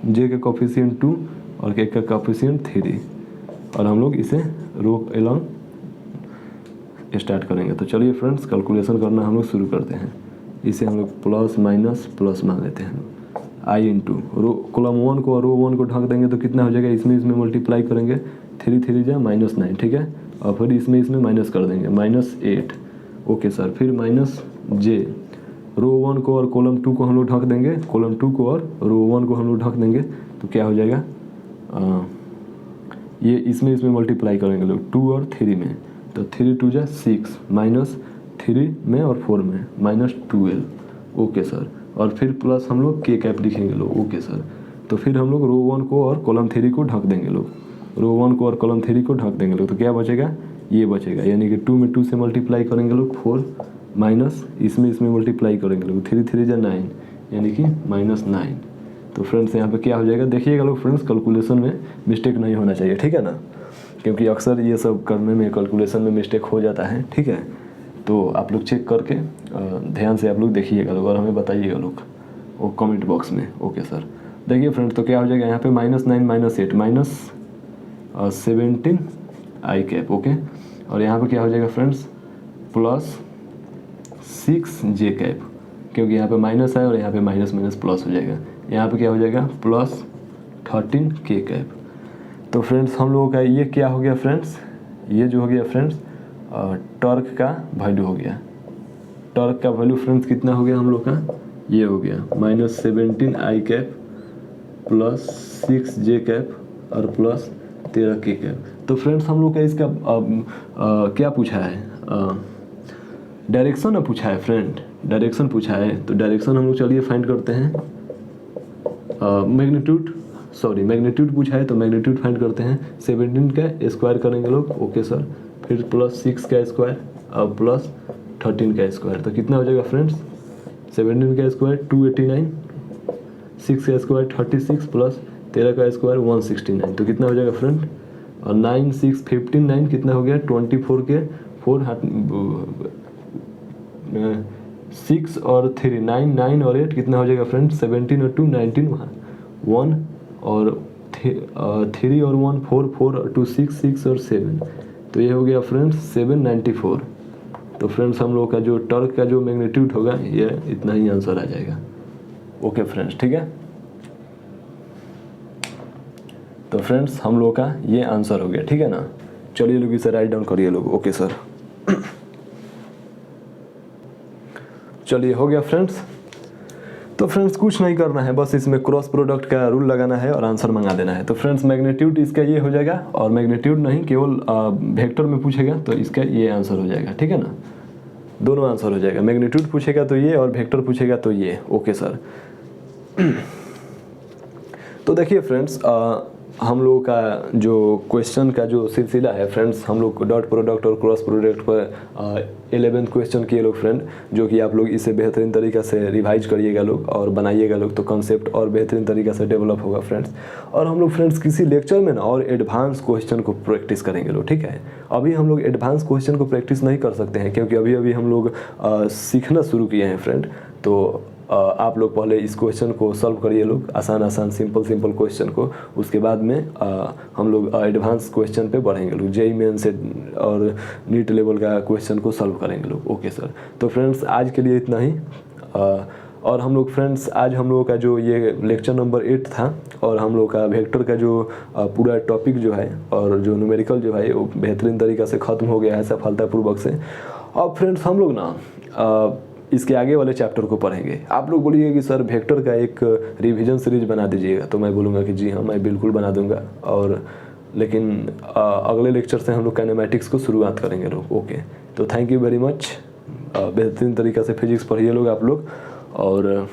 जे का कोफिशिएंट 2 और के का कोफिशिएंट 3, और हम लोग इसे रो एलॉन्ग स्टार्ट करेंगे। तो चलिए फ्रेंड्स कैलकुलेशन करना हम लोग शुरू करते हैं। इसे हम लोग प्लस माइनस प्लस मान लेते हैं, आई इंटू रो कॉलम 1 को और रो 1 को ढक देंगे तो कितना हो जाएगा, इसमें मल्टीप्लाई करेंगे, 3 3 जा -9, ठीक है, और फिर इसमें माइनस कर देंगे -8। ओके सर, फिर माइनस जे, रो 1 को और कॉलम 2 को हम लोग ढक देंगे, कॉलम 2 को और रो 1 को हम लोग ढक देंगे, तो क्या हो जाएगा ये इसमें मल्टीप्लाई करेंगे लोग 2 और 3 में, तो 3 2 जा 6 माइनस 3 में और 4 में माइनस 12। ओके सर, और फिर प्लस हम लोग के कैप लिखेंगे लोग। ओके सर, तो फिर हम लोग रो 1 को और कॉलम 3 को ढक देंगे लोग, रो 1 को और कॉलम 3 को ढक देंगे लोग। तो क्या बचेगा, ये बचेगा, यानी कि 2 में 2 से मल्टीप्लाई करेंगे लोग 4 माइनस इसमें मल्टीप्लाई करेंगे लोग 3 3 जा 9 यानी कि -9। तो फ्रेंड्स यहाँ पे क्या हो जाएगा, देखिएगा लोग फ्रेंड्स, कैलकुलेशन में मिस्टेक नहीं होना चाहिए, ठीक है ना, क्योंकि अक्सर ये सब करने में कैलकुलेशन में मिस्टेक हो जाता है, ठीक है। तो आप लोग चेक करके ध्यान से आप लोग देखिएगा लोग और हमें बताइएगा लोग वो कमेंट बॉक्स में। ओके सर, देखिए फ्रेंड्स, तो क्या हो जाएगा यहाँ पे -9 -8 -17 आई कैप। ओके, और यहाँ पे क्या हो जाएगा फ्रेंड्स, +6 जे कैप, क्योंकि यहाँ पे माइनस है और यहाँ पे माइनस माइनस प्लस हो जाएगा। यहाँ पे क्या हो जाएगा, +13 के कैप। तो फ्रेंड्स हम लोगों का ये क्या हो गया फ्रेंड्स, ये जो हो गया फ्रेंड्स टॉर्क का वैल्यू हो गया। टॉर्क का वैल्यू फ्रेंड्स कितना हो गया हम लोग का, ये हो गया -17 आई कैप +6 जे कैप और +13 के कैप। तो फ्रेंड्स हम लोग का इसका क्या पूछा है, डायरेक्शन पूछा है फ्रेंड, डायरेक्शन पूछा है। तो डायरेक्शन हम लोग चलिए फाइंड करते हैं। मैग्नीट्यूड पूछा है, तो मैग्नीट्यूड फाइंड करते हैं। 17 का स्क्वायर करेंगे लोग। ओके सर, फिर +6 का स्क्वायर और +13 का स्क्वायर, तो कितना हो जाएगा फ्रेंड्स, 17 का स्क्वायर 289, 6 का स्क्वायर 36 प्लस 13 का स्क्वायर 169, तो कितना हो जाएगा फ्रेंड, और 9 6 15 9 कितना हो गया 24 के 4 6 और 3 9 9 और 8 कितना हो जाएगा फ्रेंड, 17 और 2 19 1 और 3 और 1 4 4 और 2 6 6 और 7, तो ये हो गया फ्रेंड्स 794। तो फ्रेंड्स हम लोग का जो टॉर्क का जो मैग्नीट्यूड होगा ये इतना ही आंसर आ जाएगा। ओके फ्रेंड्स, ठीक है। तो फ्रेंड्स हम लोग का ये आंसर हो गया, ठीक है ना। चलिए लोग इसे राइट डाउन करिए लोग। ओके सर, चलिए हो गया फ्रेंड्स। तो फ्रेंड्स कुछ नहीं करना है, बस इसमें क्रॉस प्रोडक्ट का रूल लगाना है और आंसर मंगा देना है। तो फ्रेंड्स मैग्नीट्यूड इसका ये हो जाएगा, और मैग्नीट्यूड नहीं केवल वेक्टर में पूछेगा तो इसका ये आंसर हो जाएगा, ठीक है ना। दोनों आंसर हो जाएगा, मैग्नीट्यूड पूछेगा तो ये और वेक्टर पूछेगा तो ये। ओके सर, तो देखिए फ्रेंड्स हम लोगों का जो क्वेश्चन का जो सिलसिला है फ्रेंड्स, हम लोग डॉट प्रोडक्ट और क्रॉस प्रोडक्ट पर 11th क्वेश्चन किए लोग फ्रेंड, जो कि आप लोग इसे बेहतरीन तरीक़ा से रिवाइज करिएगा लोग और बनाइएगा लोग, तो कॉन्सेप्ट और बेहतरीन तरीक़ा से डेवलप होगा फ्रेंड्स। और हम लोग फ्रेंड्स किसी लेक्चर में ना और एडवांस क्वेश्चन को प्रैक्टिस करेंगे लोग, ठीक है। अभी हम लोग एडवांस क्वेश्चन को प्रैक्टिस नहीं कर सकते हैं, क्योंकि अभी हम लोग सीखना शुरू किए हैं फ्रेंड। तो आप लोग पहले इस क्वेश्चन को सॉल्व करिए लोग, आसान सिंपल क्वेश्चन को, उसके बाद में हम लोग एडवांस क्वेश्चन पे बढ़ेंगे लोग, जेईई मेन से और नीट लेवल का क्वेश्चन को सॉल्व करेंगे लोग। ओके सर, तो फ्रेंड्स आज के लिए इतना ही। और हम लोग फ्रेंड्स आज हम लोगों का जो ये लेक्चर नंबर 8 था, और हम लोग का वेक्टर का जो पूरा टॉपिक जो है और जो न्यूमेरिकल जो है वो बेहतरीन तरीक़ा से ख़त्म हो गया है सफलतापूर्वक से। अब फ्रेंड्स हम लोग ना इसके आगे वाले चैप्टर को पढ़ेंगे। आप लोग बोलिए कि सर वेक्टर का एक रिवीजन सीरीज बना दीजिएगा, तो मैं बोलूँगा कि जी हाँ, मैं बिल्कुल बना दूंगा। और लेकिन अगले लेक्चर से हम लोग काइनेमैटिक्स को शुरुआत करेंगे लोग। ओके, तो थैंक यू वेरी मच। बेहतरीन तरीक़ा से फिजिक्स पढ़िए लोग आप लोग, और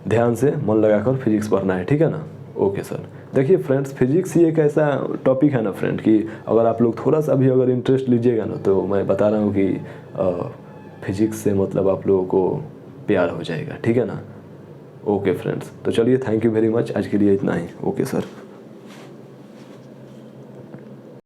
ध्यान से मन लगाकर फिजिक्स पढ़ना है, ठीक है ना। ओके सर, देखिए फ्रेंड्स फिजिक्स ये एक ऐसा टॉपिक है ना फ्रेंड कि अगर आप लोग थोड़ा सा भी अगर इंटरेस्ट लीजिएगा ना, तो मैं बता रहा हूँ कि फिजिक्स से मतलब आप लोगों को प्यार हो जाएगा, ठीक है ना। ओके फ्रेंड्स, तो चलिए थैंक यू वेरी मच, आज के लिए इतना ही। Okay sir.